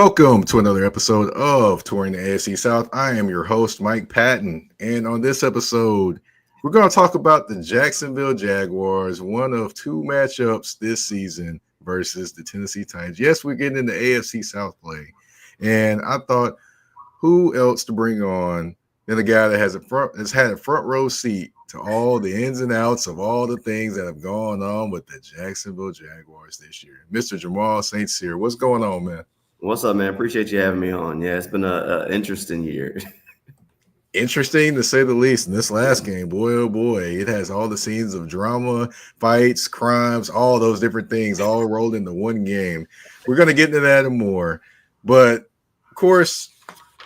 Welcome to another episode of Touring the AFC South. I am your host, Mike Patton, and on this episode, we're going to talk about the Jacksonville Jaguars, one of two matchups this season versus the Tennessee Titans. Yes, we're getting into AFC South play, and I thought, who else to bring on than a guy that has had a front row seat to all the ins and outs of all the things that have gone on with the Jacksonville Jaguars this year. Mr. Jamal St. Cyr, what's going on, man? What's up, man? Appreciate you having me on. Yeah, it's been an interesting year. Interesting to say the least. In this last game, boy, oh boy, it has all the scenes of drama, fights, crimes, all those different things all rolled into one game. We're going to get into that and more. But, of course,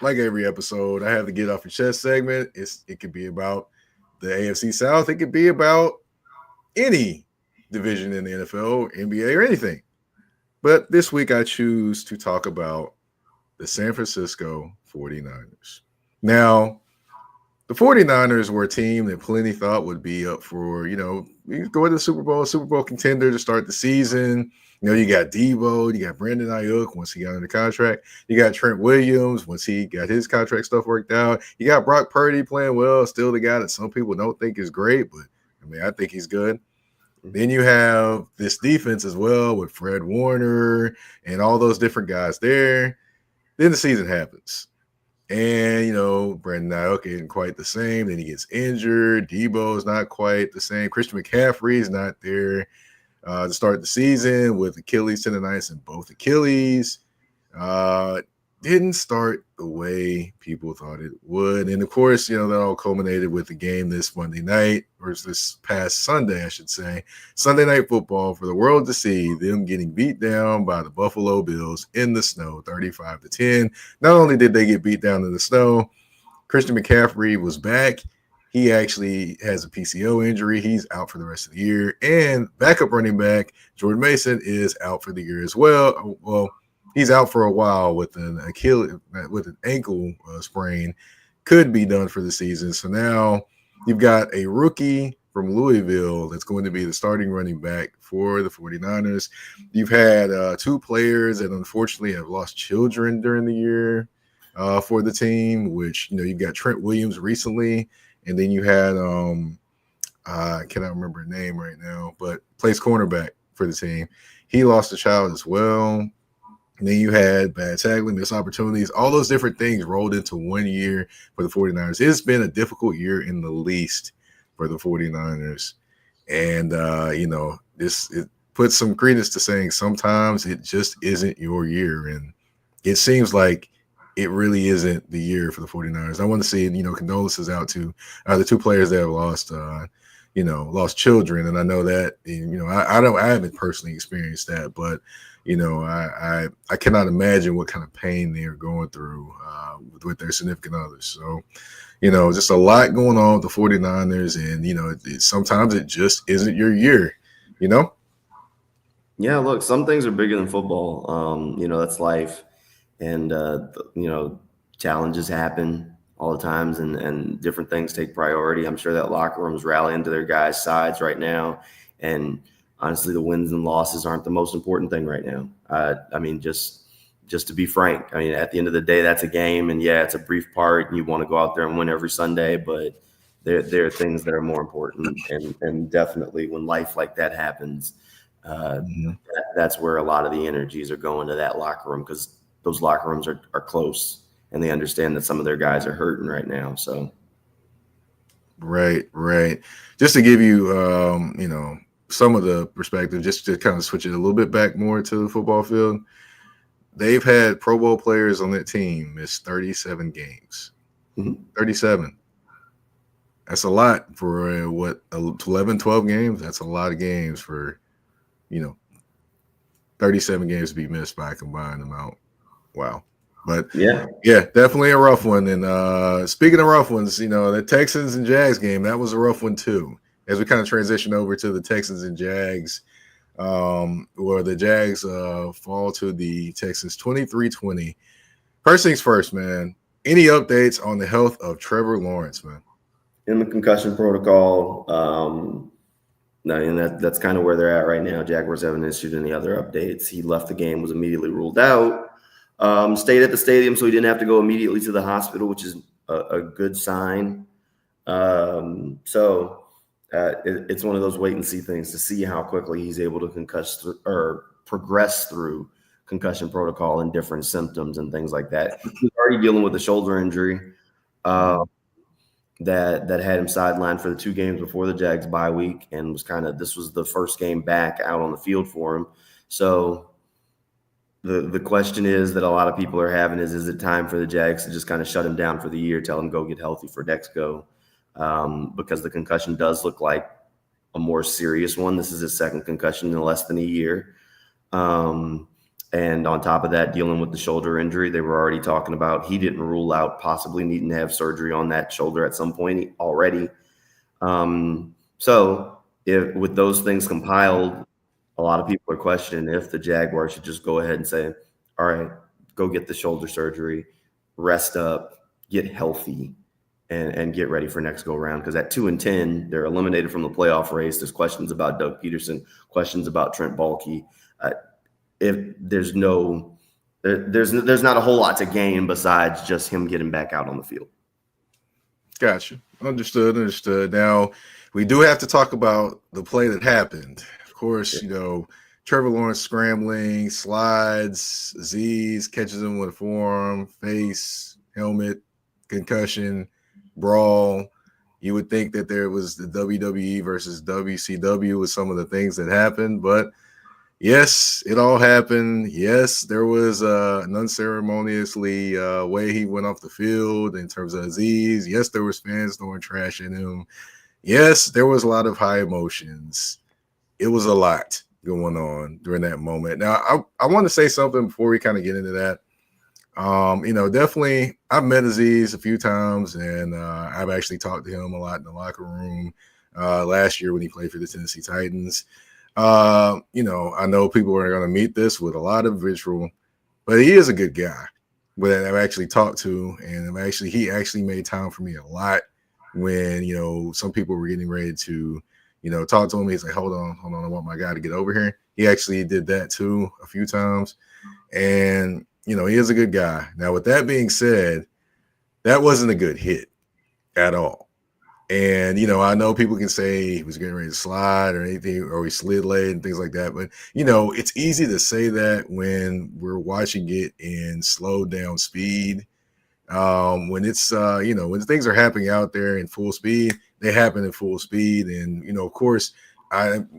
like every episode, I have the Get Off Your Chest segment. It could be about the AFC South. It could be about any division in the NFL, NBA, or anything. But this week I choose to talk about the San Francisco 49ers. Now, the 49ers were a team that plenty thought would be up for, go to the Super Bowl contender to start the season. You got Debo, you got Brandon Ayuk once he got under contract. You got Trent Williams once he got his contract stuff worked out. You got Brock Purdy playing well, still the guy that some people don't think is great, but, I think he's good. Then you have this defense as well with Fred Warner and all those different guys there. Then the season happens. And, Brandon Ayuk isn't quite the same. Then he gets injured. Debo is not quite the same. Christian McCaffrey is not there to start the season with Achilles tendonitis in both Achilles. Didn't start the way people thought it would. And, of course, that all culminated with the game this Monday night, or this past Sunday, I should say. Sunday Night Football for the world to see, them getting beat down by the Buffalo Bills in the snow, 35-10. Not only did they get beat down in the snow, Christian McCaffrey was back. He actually has a PCO injury. He's out for the rest of the year. And backup running back Jordan Mason is out for the year as well. Well, he's out for a while with an ankle sprain, could be done for the season. So now you've got a rookie from Louisville that's going to be the starting running back for the 49ers. You've had two players that unfortunately have lost children during the year for the team, which, you've got Trent Williams recently, and then you had I cannot remember her name right now, but plays cornerback for the team. He lost a child as well. And then you had bad tackling, missed opportunities, all those different things rolled into 1 year for the 49ers. It's been a difficult year in the least for the 49ers. And, it puts some credence to saying sometimes it just isn't your year. And it seems like it really isn't the year for the 49ers. I want to see, condolences out to the two players that have lost children. And I know that, I haven't personally experienced that, but I cannot imagine what kind of pain they are going through with their significant others. So, just a lot going on with the 49ers, and, sometimes it just isn't your year, Yeah, look, some things are bigger than football. That's life. And, challenges happen all the times, and different things take priority. I'm sure that locker room's rallying to their guys' sides right now. And honestly, the wins and losses aren't the most important thing right now. Just to be frank, at the end of the day, that's a game, and yeah, it's a brief part, and you want to go out there and win every Sunday, but there are things that are more important, and definitely when life like that happens, that's where a lot of the energies are going to that locker room, because those locker rooms are close, and they understand that some of their guys are hurting right now. So, right. Just to give you, some of the perspective, just to kind of switch it a little bit back more to the football field. They've had Pro Bowl players on that team miss 37 games. 37. That's a lot for 11, 12 games. That's a lot of games for, 37 games to be missed by a combined amount. Wow. But yeah, definitely a rough one. And speaking of rough ones, the Texans and Jags game, that was a rough one too. As we kind of transition over to the Texans and Jags, where the Jags fall to the Texans 23-20. First things first, man. Any updates on the health of Trevor Lawrence, man? In the concussion protocol, and that's kind of where they're at right now. Jaguars haven't issued any other updates. He left the game, was immediately ruled out. Stayed at the stadium, so he didn't have to go immediately to the hospital, which is a good sign. It's one of those wait and see things to see how quickly he's able to progress through concussion protocol and different symptoms and things like that. He's already dealing with a shoulder injury that had him sidelined for the 2 games before the Jags bye week, and this was the first game back out on the field for him. So the question is that a lot of people are having is it time for the Jags to just kind of shut him down for the year, tell him go get healthy for next go? Because the concussion does look like a more serious one. This is his 2nd concussion in less than a year. And on top of that, dealing with the shoulder injury, they were already talking about he didn't rule out possibly needing to have surgery on that shoulder at some point already. So with those things compiled, a lot of people are questioning if the Jaguars should just go ahead and say, all right, go get the shoulder surgery, rest up, get healthy, and get ready for next go round. Because at 2-10, they're eliminated from the playoff race. There's questions about Doug Peterson, questions about Trent Baalke. If there's not a whole lot to gain besides just him getting back out on the field. Gotcha. Understood. Now, we do have to talk about the play that happened. Of course, Trevor Lawrence scrambling, slides, Azeez catches him with a forearm, face, helmet, concussion, brawl. You would think that there was the WWE versus WCW with some of the things that happened, but yes, it all happened. Yes, there was an unceremoniously way he went off the field in terms of Azeez. Yes, there was fans throwing trash at him. Yes, there was a lot of high emotions. It was a lot going on during that moment. Now, I want to say something before we kind of get into that. Definitely, I've met Azeez a few times, and I've actually talked to him a lot in the locker room last year when he played for the Tennessee Titans. I know people are going to meet this with a lot of vitriol, but he is a good guy that I've actually talked to, and he actually made time for me a lot when, some people were getting ready to, talk to him. He's like, hold on, I want my guy to get over here. He actually did that too a few times, and, he is a good guy. Now, with that being said, that wasn't a good hit at all. And, I know people can say he was getting ready to slide or anything, or he slid late and things like that. But, it's easy to say that when we're watching it in slowed down speed. When it's, when things are happening out there in full speed, they happen in full speed. And, of course,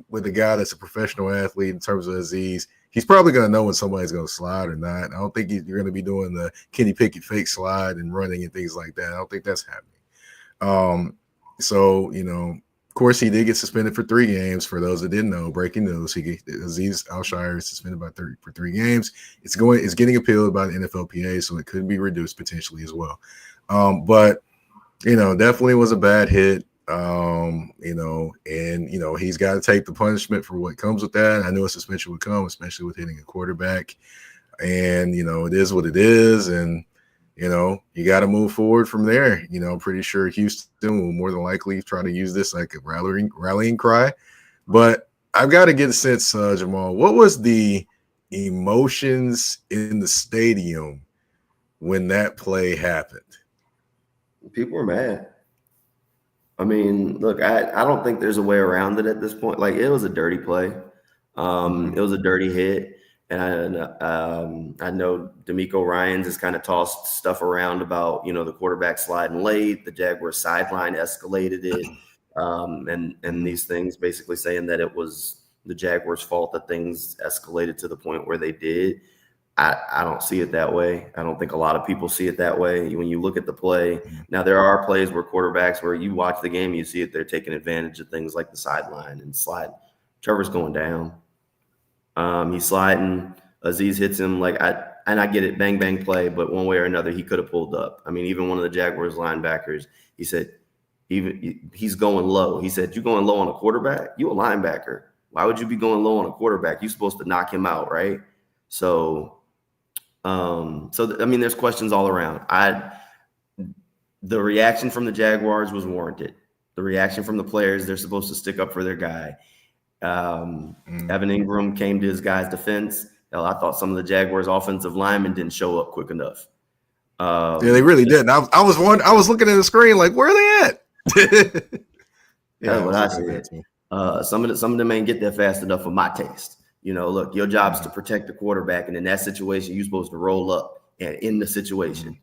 with a guy that's a professional athlete in terms of Azeez, he's probably going to know when somebody's going to slide or not. I don't think you're going to be doing the Kenny Pickett fake slide and running and things like that. I don't think that's happening. So, of course, he did get suspended for 3 games. For those that didn't know, breaking news, Azeez Al-Shaair is suspended for 3 games. It's getting appealed by the NFLPA, so it could be reduced potentially as well. But, definitely was a bad hit. He's got to take the punishment for what comes with that. I knew a suspension would come, especially with hitting a quarterback. And, it is what it is. And, you got to move forward from there. I'm pretty sure Houston will more than likely try to use this like a rallying cry. But I've got to get a sense, Jamal, what was the emotions in the stadium when that play happened? People were mad. I mean, look, I don't think there's a way around it at this point. Like, it was a dirty play. It was a dirty hit. And I know D'Amico Ryans has kind of tossed stuff around about, the quarterback sliding late, the Jaguars sideline escalated it, and these things basically saying that it was the Jaguars' fault that things escalated to the point where they did. I don't see it that way. I don't think a lot of people see it that way. When you look at the play, now there are plays where quarterbacks, where you watch the game, you see it, they're taking advantage of things like the sideline and slide. Trevor's going down. He's sliding. Azeez hits him I get it, bang, bang play, but one way or another, he could have pulled up. I mean, even one of the Jaguars linebackers, he said, he's going low. He said, you going low on a quarterback? You a linebacker. Why would you be going low on a quarterback? You're supposed to knock him out, right? So, there's questions all around. The reaction from the Jaguars was warranted. The reaction from the players, they're supposed to stick up for their guy. Evan Ingram came to his guy's defense. Hell, I thought some of the Jaguars offensive linemen didn't show up quick enough. Yeah, they really didn't. I was looking at the screen like, where are they at? That's what I said. Some of them ain't get there fast enough for my taste. Look, your job is to protect the quarterback, and in that situation, you're supposed to roll up and in the situation.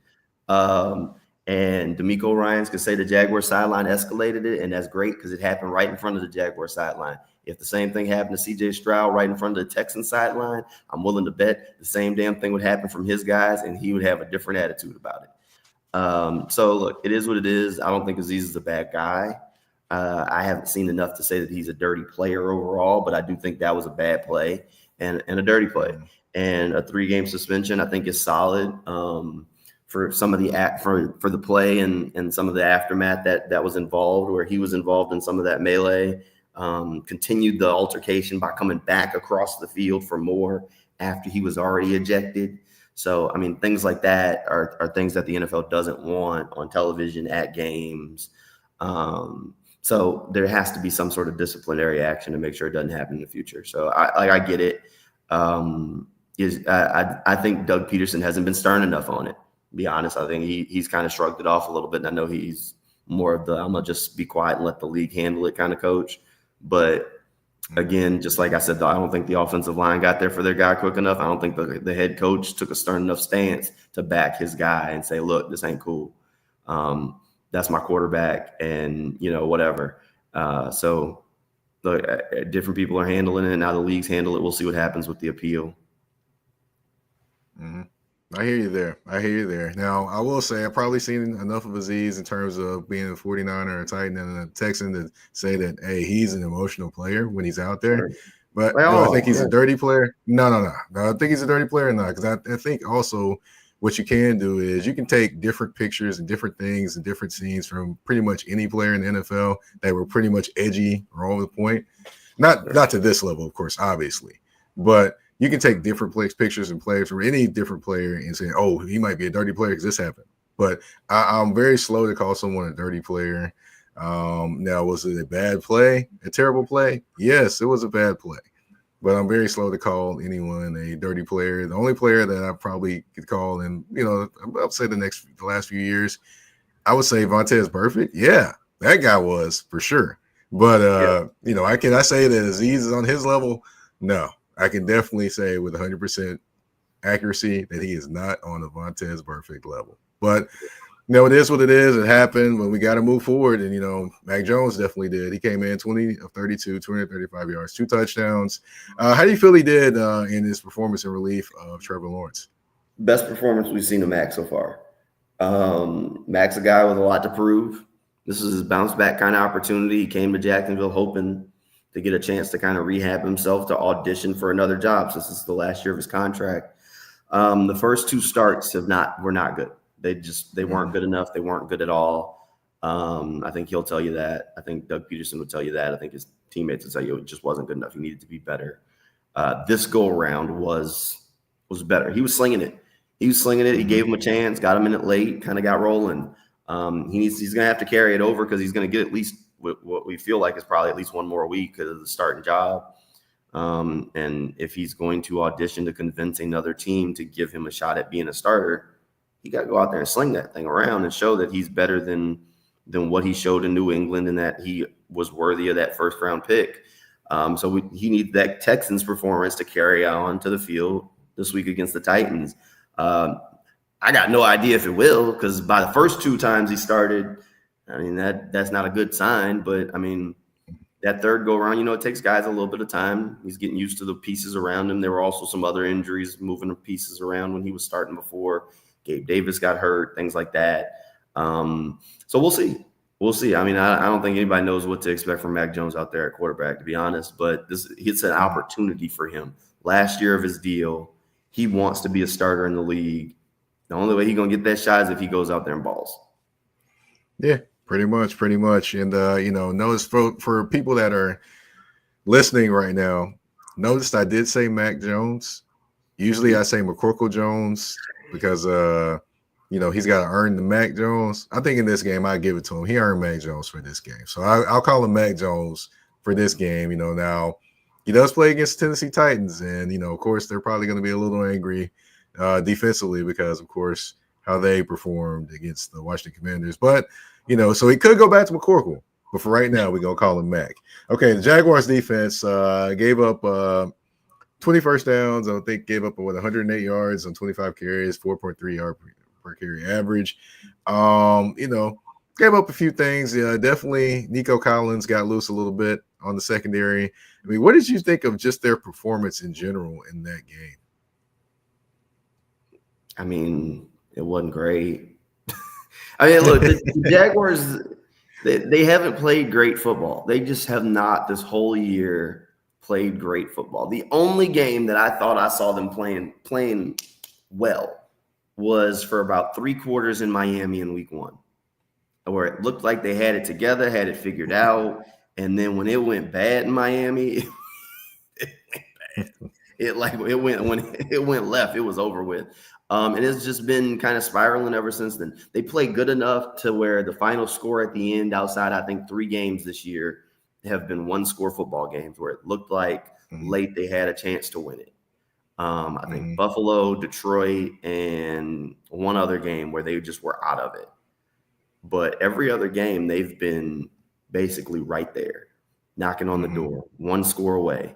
And D'Amico Ryans could say the Jaguar sideline escalated it, and that's great because it happened right in front of the Jaguar sideline. If the same thing happened to C.J. Stroud right in front of the Texans sideline, I'm willing to bet the same damn thing would happen from his guys, and he would have a different attitude about it. So, look, it is what it is. I don't think Azeez is a bad guy. I haven't seen enough to say that he's a dirty player overall, but I do think that was a bad play and a dirty play. And a 3-game suspension, I think, is solid for some of the for the play and some of the aftermath that was involved, where he was involved in some of that melee. Continued the altercation by coming back across the field for more after he was already ejected. So, I mean, things like that are things that the NFL doesn't want on television at games. So there has to be some sort of disciplinary action to make sure it doesn't happen in the future. So I get it. I think Doug Peterson hasn't been stern enough on it. To be honest, I think he's kind of shrugged it off a little bit. And I know he's more of the I'm gonna just be quiet and let the league handle it kind of coach. But again, just like I said, though, I don't think the offensive line got there for their guy quick enough. I don't think the head coach took a stern enough stance to back his guy and say, look, this ain't cool. That's my quarterback and, whatever. So look, different people are handling it. Now the leagues handle it. We'll see what happens with the appeal. Mm-hmm. I hear you there. Now, I will say I've probably seen enough of Azeez in terms of being a 49er, a Titan, and a Texan to say that, hey, he's an emotional player when he's out there. But I think he's a dirty player. No. I think he's a dirty player. No, because I think also what you can do is you can take different pictures and different things and different scenes from pretty much any player in the NFL that were pretty much edgy or over the point. Not to this level, of course, obviously, but you can take different pictures and plays from any different player and say, oh, he might be a dirty player because this happened. But I'm very slow to call someone a dirty player. Now, was it a bad play, a terrible play? Yes, it was a bad play. But I'm very slow to call anyone a dirty player. The only player that I probably could call, and I'll say the last few years, I would say Vontaze Burfict. Yeah, that guy was for sure. But can I say that Azeez is on his level? No, I can definitely say with 100% accuracy that he is not on the Vontaze Burfict level. But it is what it is. It happened, but we got to move forward. And, Mac Jones definitely did. He came in 20 of 32, 235 yards, 2 touchdowns. How do you feel he did in his performance in relief of Trevor Lawrence? Best performance we've seen of Mac so far. Mac's a guy with a lot to prove. This is his bounce back kind of opportunity. He came to Jacksonville hoping to get a chance to kind of rehab himself, to audition for another job since this is the last year of his contract. The first 2 starts were not good. They weren't good enough. They weren't good at all. I think he'll tell you that. I think Doug Peterson would tell you that. I think his teammates would tell you it just wasn't good enough. He needed to be better. This go around was better. He was slinging it. He gave him a chance, got him in it late, kind of got rolling. He's going to have to carry it over because he's going to get at least what we feel like is probably at least one more week because of the starting job. And if he's going to audition to convince another team to give him a shot at being a starter, he got to go out there and sling that thing around and show that he's better than what he showed in New England and that he was worthy of that first-round pick. So he needs that Texans performance to carry on to the field this week against the Titans. I got no idea if it will because by the first 2 times he started, I mean, that's not a good sign. But, I mean, that third go-around, it takes guys a little bit of time. He's getting used to the pieces around him. There were also some other injuries moving the pieces around when he was starting before. Gabe Davis got hurt, things like that. So we'll see. I mean, I don't think anybody knows what to expect from Mac Jones out there at quarterback, to be honest. But it's an opportunity for him. Last year of his deal, he wants to be a starter in the league. The only way he's going to get that shot is if he goes out there and balls. Yeah, pretty much. And, notice for people that are listening right now, notice I did say Mac Jones. Usually I say McCorkle Jones because, he's got to earn the Mac Jones. I think in this game, I give it to him. He earned Mac Jones for this game. So I'll call him Mac Jones for this game. Now, he does play against Tennessee Titans, and of course, they're probably going to be a little angry defensively because, of course, how they performed against the Washington Commanders. But so he could go back to McCorkle. But for right now, we're going to call him Mac. Okay, the Jaguars defense gave up 20 first downs. I think gave up 108 yards on 25 carries, 4.3 yard per carry average. Gave up a few things. Definitely Nico Collins got loose a little bit on the secondary. I mean, what did you think of just their performance in general in that game? I mean, it wasn't great. I mean, look, the Jaguars, they haven't played great football. They just have not this whole year played great football. The only game that I thought I saw them playing well was for about 3 quarters in Miami in week 1, where it looked like they had it together, had it figured out. And then when it went bad in Miami, when it went left, it was over with. And it's just been kind of spiraling ever since then. They play good enough to where the final score at the end, outside, I think 3 games this year, have been 1-score football games where it looked like late they had a chance to win it. I think Buffalo, Detroit, and one other game where they just were out of it. But every other game, they've been basically right there, knocking on the door, 1 score away.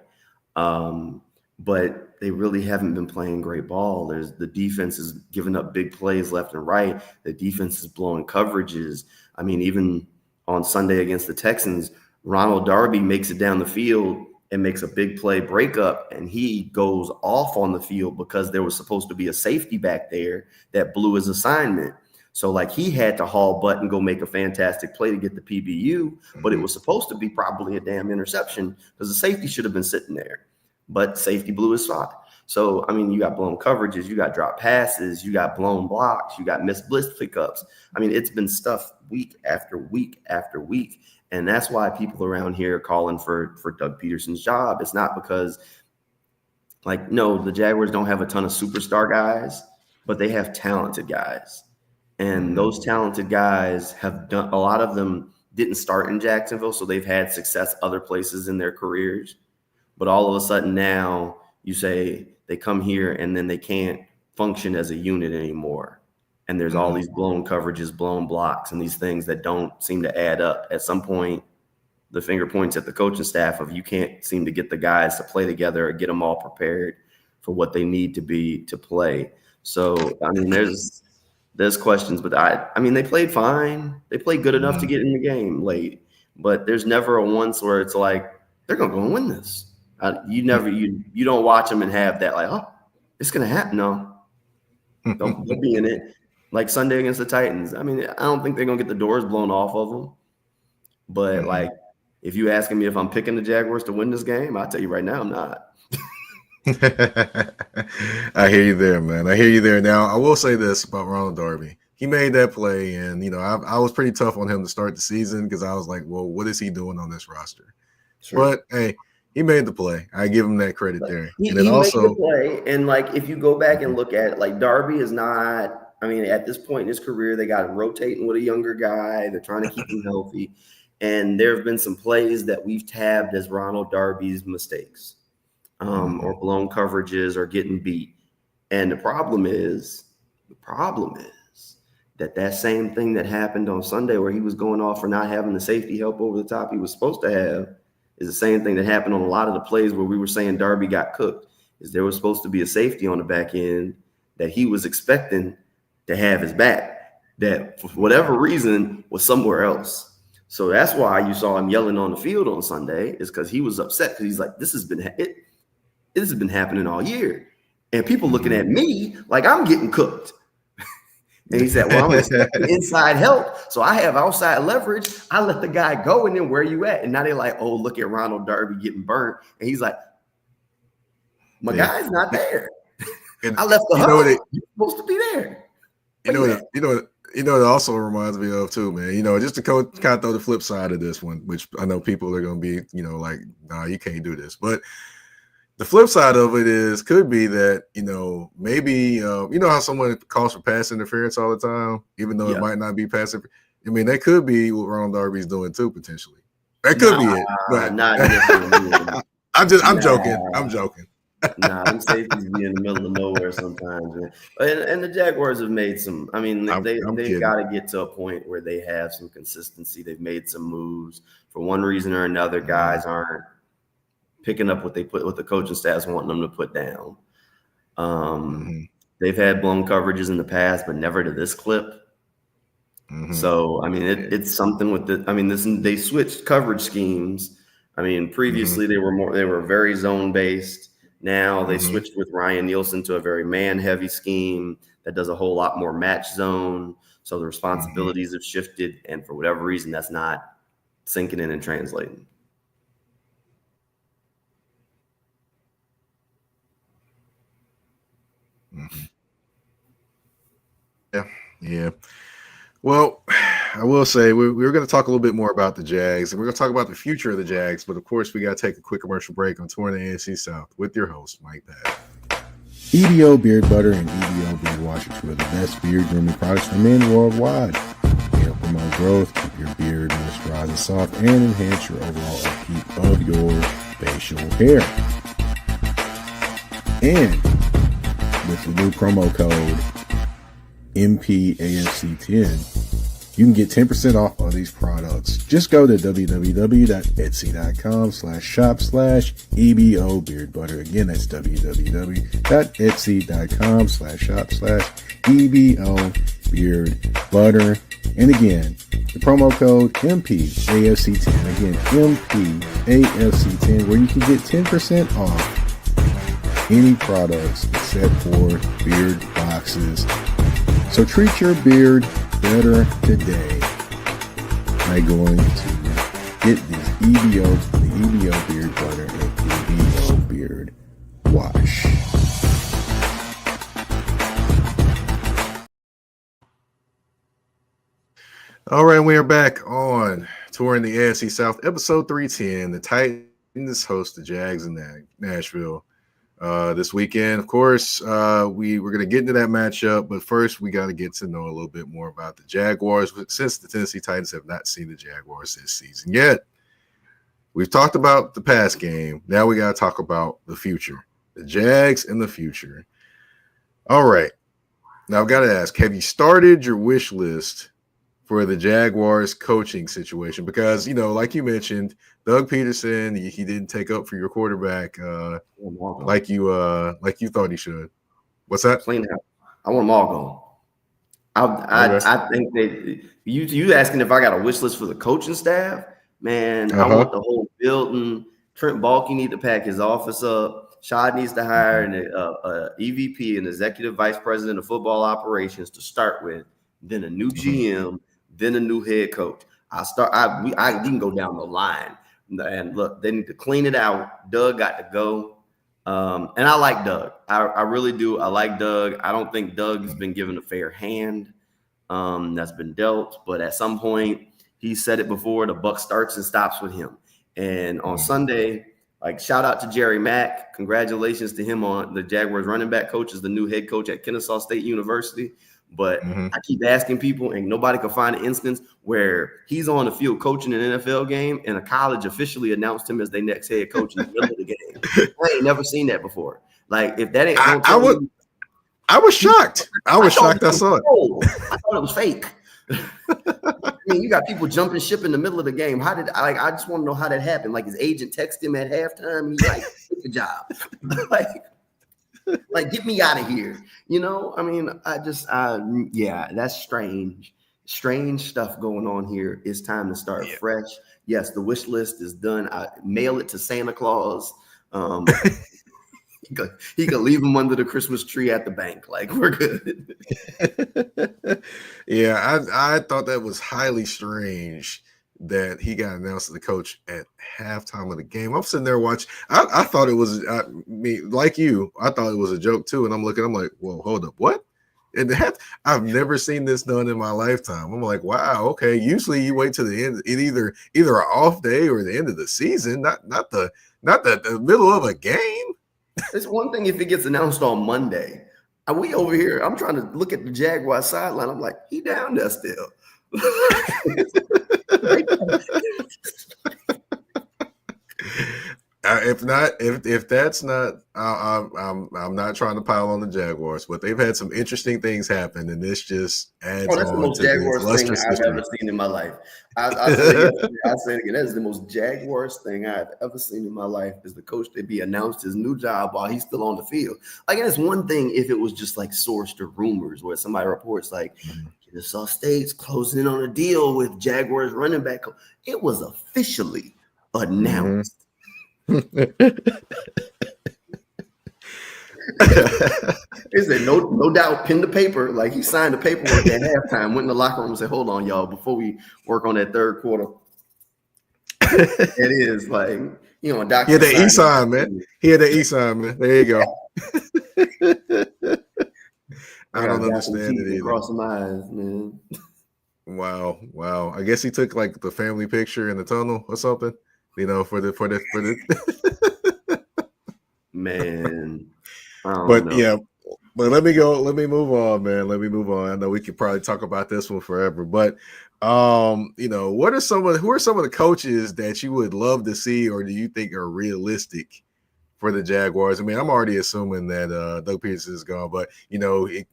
But they really haven't been playing great ball. The defense is giving up big plays left and right. The defense is blowing coverages. I mean, even on Sunday against the Texans, Ronald Darby makes it down the field and makes a big play breakup, and he goes off on the field because there was supposed to be a safety back there that blew his assignment. So, he had to haul butt and go make a fantastic play to get the PBU, but it was supposed to be probably a damn interception because the safety should have been sitting there. But safety blew his shot. So, I mean, you got blown coverages, you got dropped passes, you got blown blocks, you got missed blitz pickups. I mean, it's been stuff week after week after week. And that's why people around here are calling for Doug Peterson's job. It's not because, no, the Jaguars don't have a ton of superstar guys, but they have talented guys. And those talented guys have done, a lot of them didn't start in Jacksonville, so they've had success other places in their careers. But all of a sudden now you say they come here and then they can't function as a unit anymore. And there's all these blown coverages, blown blocks, and these things that don't seem to add up. At some point, the finger points at the coaching staff of you can't seem to get the guys to play together or get them all prepared for what they need to be to play. So, I mean, there's questions, but I mean, they played fine. They played good enough to get in the game late, but there's never a once where it's like, they're going to go and win this. You don't watch them and have that oh, it's going to happen. No, they'll be in it. Like Sunday against the Titans. I mean, I don't think they're going to get the doors blown off of them. But, if you asking me if I'm picking the Jaguars to win this game, I'll tell you right now I'm not. I hear you there, man. I hear you there. Now, I will say this about Ronald Darby. He made that play, and, I was pretty tough on him to start the season because I was like, well, what is he doing on this roster? Sure. But, hey, he made the play. I give him that credit there. He made the play, and, if you go back and look at it, Darby is not – I mean, at this point in his career, they got him rotating with a younger guy. They're trying to keep him healthy. And there have been some plays that we've tabbed as Ronald Darby's mistakes or blown coverages or getting beat. And the problem is that same thing that happened on Sunday where he was going off for not having the safety help over the top he was supposed to have is the same thing that happened on a lot of the plays where we were saying Darby got cooked. Is there was supposed to be a safety on the back end that he was expecting to have his back that for whatever reason was somewhere else. So that's why you saw him yelling on the field on Sunday is because he was upset because he's like, this has been happening all year. And people looking at me like I'm getting cooked. And he said, well, I'm expecting inside help. So I have outside leverage. I let the guy go and then where you at? And now they're like, oh, look at Ronald Darby getting burnt. And he's like, my guy's not there. I left the hub. You're supposed to be there. It also reminds me of too, man. Just to kind of throw the flip side of this one, which I know people are going to be, like, nah, you can't do this. But the flip side of it could be that, maybe, how someone calls for pass interference all the time, even though it might not be pass interference. I mean, that could be what Ron Darby's doing too, potentially. That could be it. But I'm joking. Nah, I'm joking. nah, them safeties be in the middle of nowhere sometimes, man. And the Jaguars have made some. I mean, I'm they've kidding. got to get to a point where they have some consistency. They've made some moves for one reason or another. Guys aren't picking up what the coaching staff's wanting them to put down. They've had blown coverages in the past, but never to this clip. So I mean, it's something with the. I mean, they switched coverage schemes. I mean, previously they were very zone based. Now they switched with Ryan Nielsen to a very man heavy scheme that does a whole lot more match zone. So the responsibilities have shifted, and for whatever reason, that's not sinking in and translating. Yeah. Well, I will say we're going to talk a little bit more about the Jags, and we're going to talk about the future of the Jags. But of course, we got to take a quick commercial break on Touring the AFC South with your host, Mike Babb. EBO Beard Butter and EBO Beard Wash are two of the best beard grooming products for men worldwide. They help promote growth, keep your beard moisturized and soft, and enhance your overall upkeep of your facial hair. And with the new promo code MPAFC10, you can get 10% off of these products. Just go to www.etsy.com/shop/EBO Beard Butter. Again, that's www.etsy.com/shop/EBO Beard Butter. And again, the promo code MPAFC10. Again, MPAFC10, where you can get 10% off any products except for beard boxes. So treat your beard better today by going to get the EBO Beard Butter and EBO Beard Wash. All right, we are back on Touring the AFC South, episode 310. The Titans host the Jags in Nashville this weekend. Of course, we're going to get into that matchup, but first we got to get to know a little bit more about the Jaguars, since the Tennessee Titans have not seen the Jaguars this season yet. We've talked about the past game. Now we got to talk about the future, the Jags and the future. All right. Now I've got to ask, have you started your wish list for the Jaguars coaching situation? Because, you know, like you mentioned, Doug Peterson, he didn't take up for your quarterback like you thought he should. What's that? Clean out. I want them all gone. I think that you asking if I got a wish list for the coaching staff, man. I want the whole building. Trent Baalke need to pack his office up. Shad needs to hire an EVP, an executive vice president of football operations to start with, then a new GM, then a new head coach. You can go down the line. And look, they need to clean it out. Doug got to go. And I like Doug. I really do. I like Doug. I don't think Doug has been given a fair hand that's been dealt. But at some point, he said it before, the buck starts and stops with him. And on Sunday, like, shout out to Jerry Mack. Congratulations to him on the Jaguars running back coach as the new head coach at Kennesaw State University. But I keep asking people, and nobody can find an instance where he's on the field coaching an NFL game and a college officially announced him as their next head coach in the middle of the game. I ain't never seen that before. Like, if that ain't, I was shocked. I was shocked. I saw it. I thought it was fake. I mean, you got people jumping ship in the middle of the game. I just want to know how that happened. Like, his agent texted him at halftime. And he's like, "Good job." Like, get me out of here. You know, I mean, yeah, that's strange. Strange stuff going on here. It's time to start fresh. Yes, the wish list is done. I mail it to Santa Claus. He could leave them under the Christmas tree at the bank. Like, we're good. Yeah, I thought that was highly strange that he got announced as the coach at halftime of the game. I'm sitting there watching. I thought it was like you. I thought it was a joke too. And I'm like, whoa, hold up, what? And I've never seen this done in my lifetime. I'm like, wow, okay. Usually you wait to the end, either an off day or the end of the season, not the middle of a game. It's one thing if it gets announced on Monday. And we over here, I'm trying to look at the Jaguar sideline. I'm like, he down there still. If that's not, I'm not trying to pile on the Jaguars, but they've had some interesting things happen, and this just adds That's the on most to this Jaguars thing lustrous I've history. ever seen in my life. I say it again. That is the most Jaguars thing I've ever seen in my life. Is the coach that be announced his new job while he's still on the field. Like, it's one thing if it was just like sourced or rumors where somebody reports like, Kennesaw State's closing in on a deal with Jaguars running back. It was officially announced. He said, no doubt, pen the paper. Like, he signed the paperwork at halftime, went in the locker room and said, hold on, y'all, before we work on that third quarter. It is like, Dr. Yeah, the E-sign, man. He had the E-sign, man. There you go. I don't understand it either. Crossing my eyes, man. Wow. I guess he took like the family picture in the tunnel or something, for the man. But yeah, but let me move on, man. Let me move on. I know we could probably talk about this one forever, but who are some of the coaches that you would love to see, or do you think are realistic for the Jaguars? I mean, I'm already assuming that Doug Peterson is gone, but I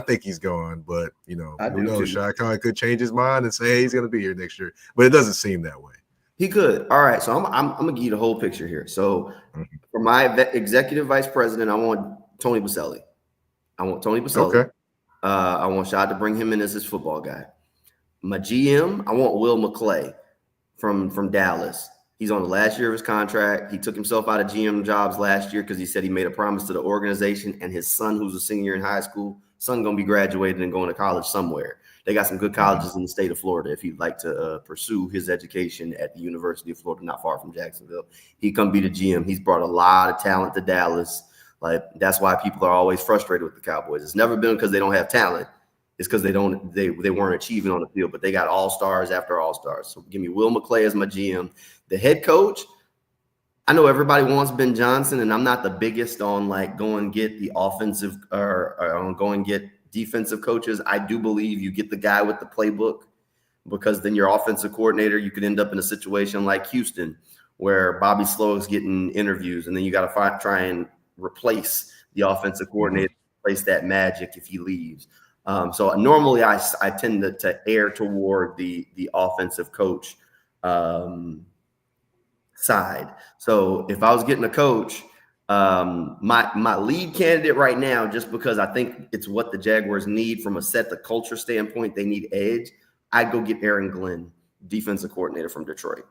think he's gone. But who knows? Shai Khan could change his mind and say, hey, he's going to be here next year, but it doesn't seem that way. He could. All right, so I'm gonna give you the whole picture here. So for my executive vice president, I want Tony Boselli. Okay. I want Shad to bring him in as his football guy. My GM, I want Will McClay from Dallas. He's on the last year of his contract. He took himself out of GM jobs last year because he said he made a promise to the organization and his son, who's a senior in high school, son gonna be graduating and going to college somewhere. They got some good colleges in the state of Florida if he'd like to pursue his education at the University of Florida, not far from Jacksonville. He come be the GM. He's brought a lot of talent to Dallas. Like, that's why people are always frustrated with the Cowboys. It's never been because they don't have talent. It's because they weren't achieving on the field, but they got all-stars after all-stars. So give me Will McClay as my GM. The head coach, I know everybody wants Ben Johnson, and I'm not the biggest on like go and get the offensive or on go and get defensive coaches. I do believe you get the guy with the playbook, because then your offensive coordinator, you could end up in a situation like Houston where Bobby Slow is getting interviews, and then you got to try and replace the offensive coordinator, replace that magic if he leaves. So normally I tend to err toward the offensive coach side. So if I was getting a coach, my lead candidate right now, just because I think it's what the Jaguars need from a set the culture standpoint, they need edge. I'd go get Aaron Glenn, defensive coordinator from Detroit.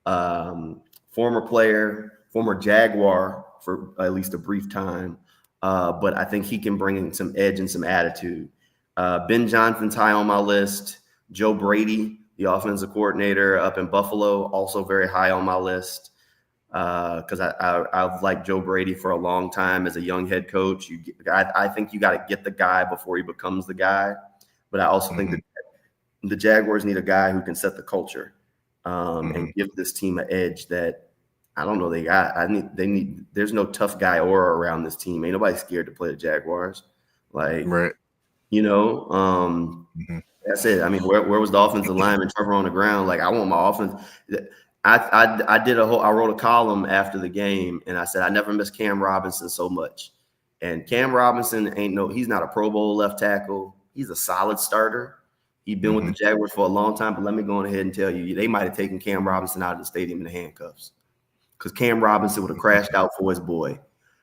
Former player, former Jaguar for at least a brief time. But I think he can bring in some edge and some attitude. Ben Johnson's high on my list. Joe Brady, the offensive coordinator up in Buffalo, also very high on my list. Because I've liked Joe Brady for a long time as a young head coach. I think you got to get the guy before he becomes the guy. But I also think that the Jaguars need a guy who can set the culture and give this team an edge that I don't know they got. There's no tough guy aura around this team. Ain't nobody scared to play the Jaguars. Like, right. That's it. I mean, where was the offensive lineman, Trevor on the ground? Like, I want my offense. I wrote a column after the game, and I said I never missed Cam Robinson so much. And Cam Robinson he's not a Pro Bowl left tackle. He's a solid starter. He's been with the Jaguars for a long time, but let me go ahead and tell you, they might have taken Cam Robinson out of the stadium in the handcuffs, because Cam Robinson would have crashed out for his boy.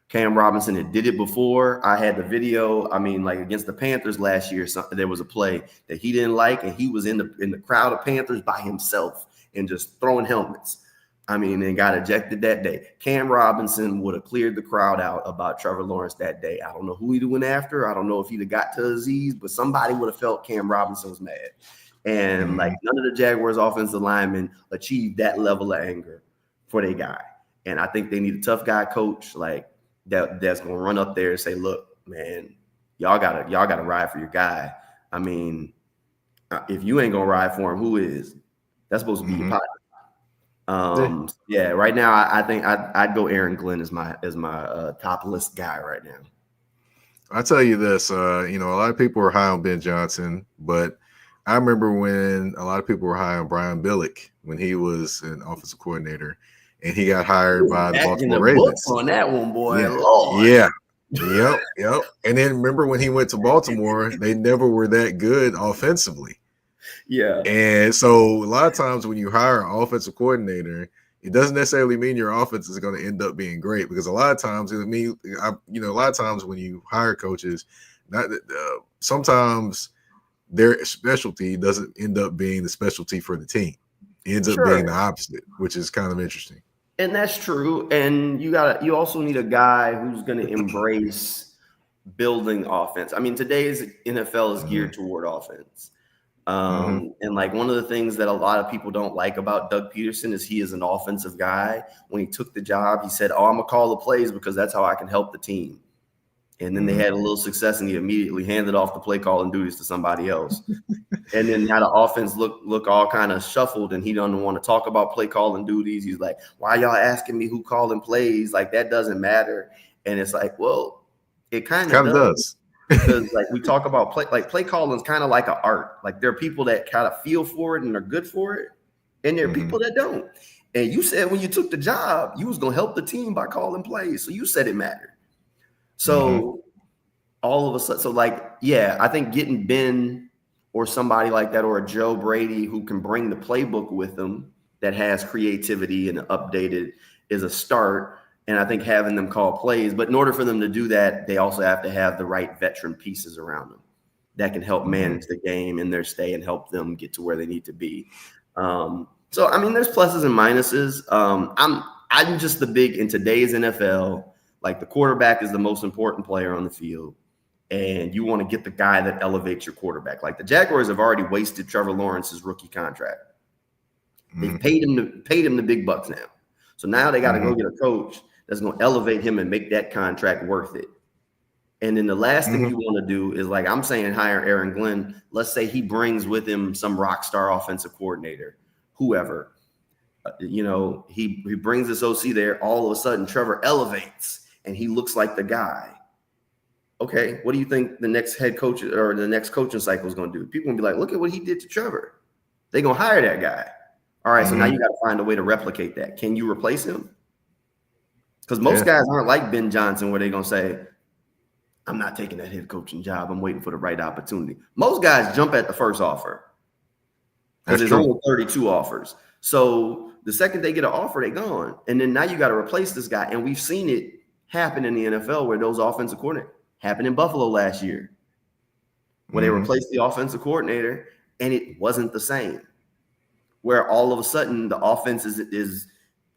Cam Robinson had did it before. I had the video. I mean, like against the Panthers last year, there was a play that he didn't like, and he was in the crowd of Panthers by himself and just throwing helmets. I mean, and got ejected that day. Cam Robinson would have cleared the crowd out about Trevor Lawrence that day. I don't know who he went after. I don't know if he'd have got to Aziz, but somebody would have felt Cam Robinson was mad. And like none of the Jaguars offensive linemen achieved that level of anger for their guy. And I think they need a tough guy coach like that's going to run up there and say, look, man, y'all gotta ride for your guy. I mean, if you ain't going to ride for him, who is? That's supposed to be your partner. Yeah, right now I think I'd go Aaron Glenn as my top list guy right now. I'll tell you this, a lot of people were high on Ben Johnson, but I remember when a lot of people were high on Brian Billick when he was an offensive coordinator. and he got hired by the Back in Baltimore the Ravens. book on that one, boy. Yeah. Lord. Yeah. Yep. And then remember when he went to Baltimore, they never were that good offensively. Yeah. And so a lot of times when you hire an offensive coordinator, it doesn't necessarily mean your offense is going to end up being great, because a lot of times a lot of times when you hire coaches, sometimes their specialty doesn't end up being the specialty for the team. It ends up being the opposite, which is kind of interesting. And that's true. And you also need a guy who's going to embrace building offense. I mean, today's NFL is geared toward offense. And like one of the things that a lot of people don't like about Doug Peterson is he is an offensive guy. When he took the job, he said, "Oh, I'm gonna call the plays because that's how I can help the team." And then they had a little success, and he immediately handed off the play calling duties to somebody else. And then now the offense look all kind of shuffled, and he doesn't want to talk about play calling duties. He's like, "Why y'all asking me who calling plays? Like that doesn't matter." And it's like, well, it kind of does. Because like we talk about play calling is kind of like an art. Like there are people that kind of feel for it and are good for it, and there are people that don't. And you said when you took the job, you was gonna help the team by calling plays, so you said it mattered. So all of a sudden, so like, yeah, I think getting Ben or somebody like that, or a Joe Brady who can bring the playbook with them that has creativity and updated is a start. And I think having them call plays, but in order for them to do that, they also have to have the right veteran pieces around them that can help manage the game in their stay and help them get to where they need to be. So, I mean, there's pluses and minuses. I'm just in today's NFL, like the quarterback is the most important player on the field. And you want to get the guy that elevates your quarterback. Like the Jaguars have already wasted Trevor Lawrence's rookie contract. They've paid him the big bucks now. So now they got to go get a coach that's going to elevate him and make that contract worth it. And then the last thing you want to do is, like I'm saying, hire Aaron Glenn. Let's say he brings with him some rock star offensive coordinator, whoever. He brings this OC there. All of a sudden, Trevor elevates and he looks like the guy. Okay, what do you think the next head coach or the next coaching cycle is going to do? People will be like, look at what he did to Trevor. They're going to hire that guy. All right, so now you got to find a way to replicate that. Can you replace him? Because most guys aren't like Ben Johnson, where they're going to say, I'm not taking that head coaching job. I'm waiting for the right opportunity. Most guys jump at the first offer because there's only 32 offers. So the second they get an offer, they're gone. And then now you got to replace this guy. And we've seen it happen in the NFL where those offensive coordinators happened in Buffalo last year, where they replaced the offensive coordinator and it wasn't the same. Where all of a sudden the offense is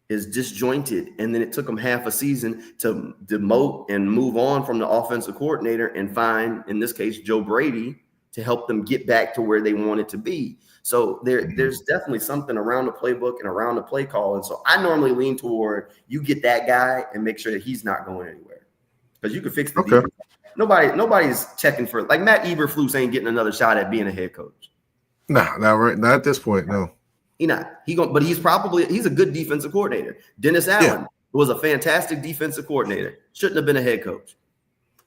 disjointed, and then it took them half a season to demote and move on from the offensive coordinator and find, in this case, Joe Brady to help them get back to where they wanted to be. So there's definitely something around the playbook and around the play call. And so I normally lean toward you get that guy and make sure that he's not going anywhere, because you can fix the defense. Nobody's checking for, like, Matt Eberflus ain't getting another shot at being a head coach. Not at this point. No. But he's a good defensive coordinator. Dennis Allen was a fantastic defensive coordinator. Shouldn't have been a head coach.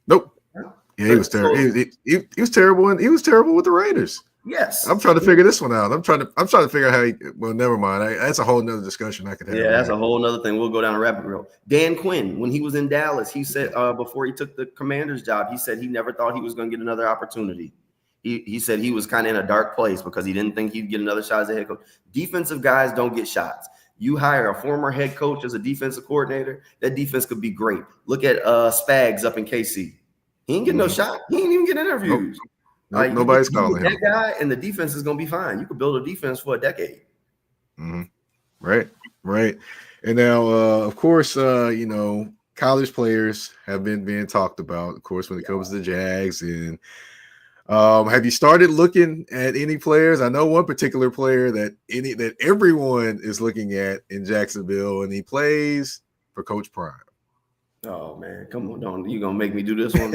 Nope. Yeah, he was terrible. He was terrible, and he was terrible with the Raiders. Yes. I'm trying to figure this one out. I'm trying to figure out how well, never mind. That's a whole nother discussion I could have. Yeah, that's a whole nother thing. We'll go down a rabbit hole. Dan Quinn, when he was in Dallas, he said before he took the Commander's job, he said he never thought he was going to get another opportunity. He said he was kind of in a dark place because he didn't think he'd get another shot as a head coach. Defensive guys don't get shots. You hire a former head coach as a defensive coordinator, that defense could be great. Look at Spags up in KC. He ain't getting no shot. He ain't even getting interviews. Nope. Nobody's calling him. That guy, and the defense is going to be fine. You could build a defense for a decade. Right. And now, of course, college players have been being talked about, of course, when it comes to the Jags. And have you started looking at any players? I know one particular player that everyone is looking at in Jacksonville, and he plays for Coach Prime. Oh man, come on! You gonna make me do this one?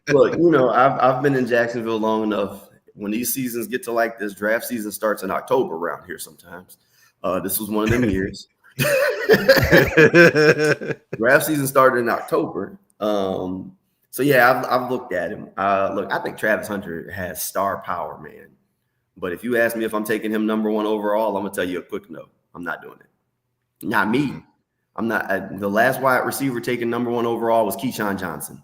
Look, I've been in Jacksonville long enough. When these seasons get to like this, draft season starts in October around here sometimes. This was one of them years. Draft season started in October. So yeah, I've looked at him. Look, I think Travis Hunter has star power, man. But if you ask me if I'm taking him number one overall, I'm gonna tell you a quick no. I'm not doing it. Not me. I'm not. The last wide receiver taken number 1 overall was Keyshawn Johnson.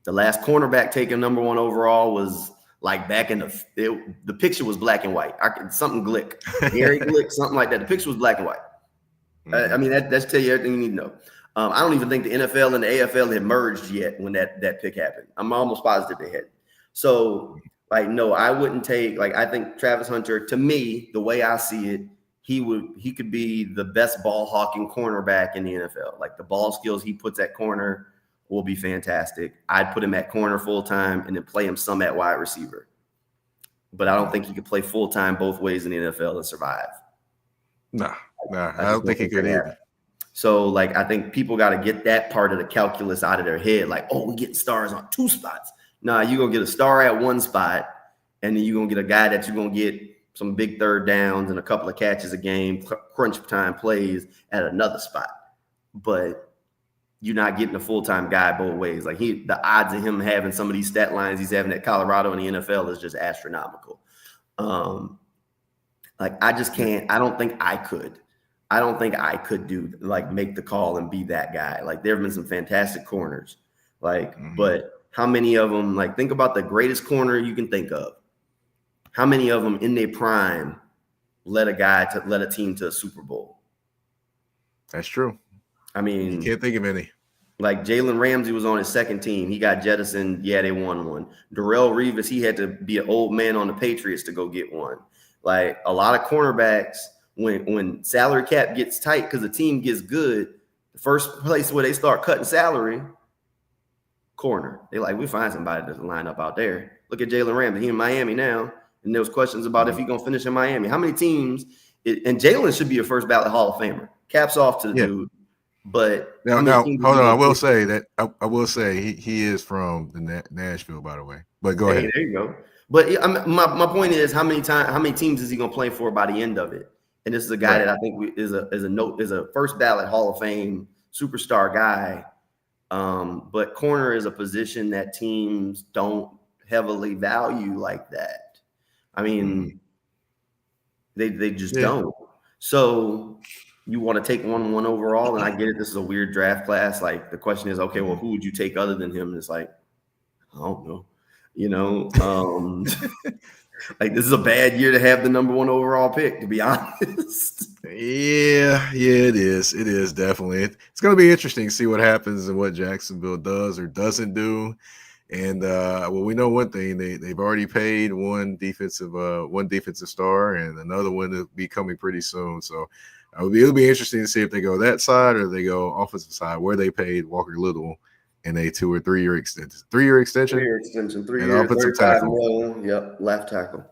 The last cornerback taken number 1 overall was like back in the picture was black and white. Something Glick, Gary Glick, something like that. The picture was black and white. I mean, that's tell you everything you need to know. I don't even think the NFL and the AFL had merged yet when that pick happened. I'm almost positive they had. So, like, no, I wouldn't take, like, I think Travis Hunter, to me, the way I see it, he could be the best ball hawking cornerback in the NFL. Like, the ball skills he puts at corner will be fantastic. I'd put him at corner full time and then play him some at wide receiver. But I don't think he could play full time both ways in the NFL and survive. Nah, I don't think he could either. So, like, I think people got to get that part of the calculus out of their head. Like, oh, we're getting stars on 2 spots. Nah, you're going to get a star at 1 spot, and then you're going to get a guy that you're going to get some big third downs and a couple of catches a game, crunch time plays at another spot. But you're not getting a full-time guy both ways. Like, the odds of him having some of these stat lines he's having at Colorado in the NFL is just astronomical. Like, I just can't. I don't think I could do, like, make the call and be that guy. Like, there have been some fantastic corners. Like, but how many of them, like, think about the greatest corner you can think of. How many of them in their prime led a team to a Super Bowl? That's true. I mean, you can't think of any. Like, Jalen Ramsey was on his second team. He got jettisoned. Yeah, they won one. Darrelle Revis, he had to be an old man on the Patriots to go get one. Like, a lot of cornerbacks, when salary cap gets tight because the team gets good, the first place where they start cutting salary, corner. They like, we find somebody to line up out there. Look at Jalen Ramsey. He in Miami now. And there was questions about if he's going to finish in Miami. How many teams – and Jalen should be a first ballot Hall of Famer. Caps off to the dude. But now hold on. I will say that I will say he is from the Nashville, by the way. But go ahead. There you go. But my point is, how many teams is he going to play for by the end of it? And this is a guy that I think is a first ballot Hall of Fame superstar guy. But corner is a position that teams don't heavily value like that. I mean, they just don't. So you want to take 1 overall, and I get it. This is a weird draft class. Like, the question is, okay, well, who would you take other than him? And it's like, I don't know. You know, like, this is a bad year to have the number 1 overall pick, to be honest. Yeah, it is. It is definitely. It's going to be interesting to see what happens and what Jacksonville does or doesn't do. And well, we know one thing: they've already paid one defensive star, and another one will be coming pretty soon. So it'll be interesting to see if they go that side or they go offensive side, where they paid Walker Little in a 2 or 3 year extension. 3 year extension. 3 year extension. 3 years. Offensive tackle. Yep, left tackle.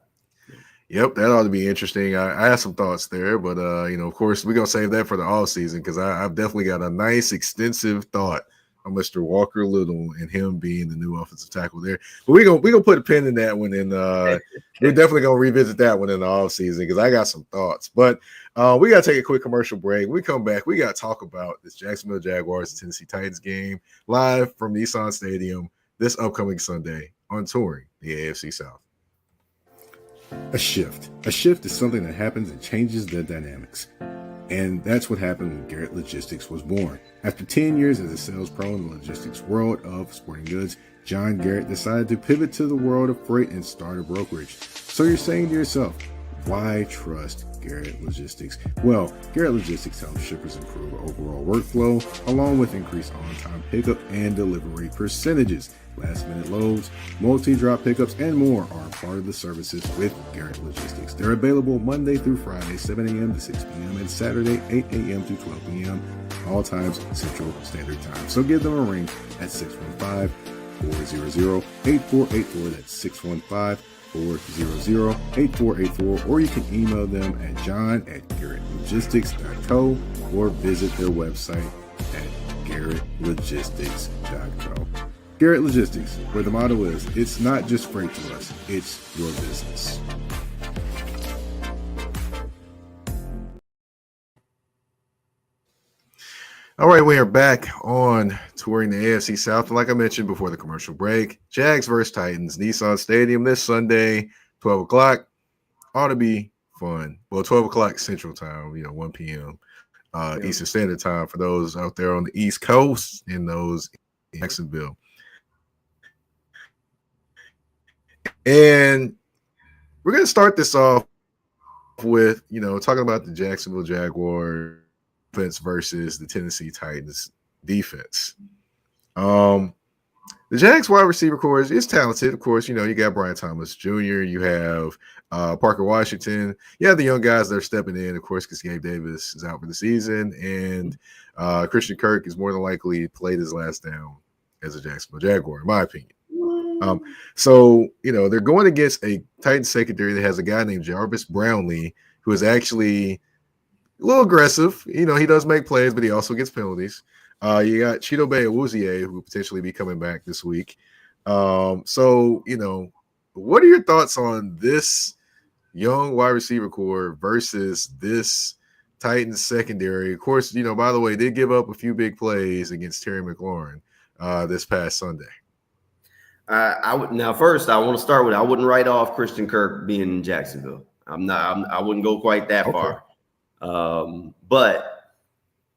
Yep, that ought to be interesting. I have some thoughts there, but of course, we're gonna save that for the off season because I've definitely got a nice extensive thought on Mr. Walker Little and him being the new offensive tackle there. But we're gonna put a pin in that one, and we're definitely gonna revisit that one in the off season because I got some thoughts. But we gotta take a quick commercial break. When we come back, we gotta talk about this Jacksonville Jaguars and Tennessee Titans game live from Nissan Stadium this upcoming Sunday on Touring the AFC South. A shift. A shift is something that happens and changes the dynamics. And that's what happened when Garrett Logistics was born. After 10 years as a sales pro in the logistics world of sporting goods, John Garrett decided to pivot to the world of freight and start a brokerage. So you're saying to yourself, why trust Garrett Logistics? Well, Garrett Logistics helps shippers improve overall workflow, along with increased on-time pickup and delivery percentages. Last-minute loads, multi-drop pickups, and more are part of the services with Garrett Logistics. They're available Monday through Friday, 7 a.m. to 6 p.m., and Saturday, 8 a.m. to 12 p.m., all times Central Standard Time. So give them a ring at 615-400-8484. That's 615-400-8484, or you can email them at john@garrettlogistics.co or visit their website at garrettlogistics.co. Garrett Logistics, where the motto is, it's not just freight to us, it's your business. All right, we are back on Touring the AFC South. And like I mentioned before the commercial break, Jags versus Titans, Nissan Stadium this Sunday, 12 o'clock. Ought to be fun. Well, 12 o'clock Central Time, 1 p.m. Eastern Standard Time for those out there on the East Coast and those in Jacksonville. And we're going to start this off with, talking about the Jacksonville Jaguars defense versus the Tennessee Titans defense. The Jags wide receiver core is talented. Of course, you got Brian Thomas Jr., you have Parker Washington. You have the young guys that are stepping in, of course, because Gabe Davis is out for the season. And Christian Kirk is more than likely played his last down as a Jacksonville Jaguar, in my opinion. So, they're going against a Titans secondary that has a guy named Jarvis Brownlee, who is actually a little aggressive. He does make plays, but he also gets penalties. You got Chidobe Awuzie, who will potentially be coming back this week. So, what are your thoughts on this young wide receiver core versus this Titans secondary? Of course, by the way, they give up a few big plays against Terry McLaurin this past Sunday. I want to start with, I wouldn't write off Christian Kirk being in Jacksonville. I wouldn't go quite that far. But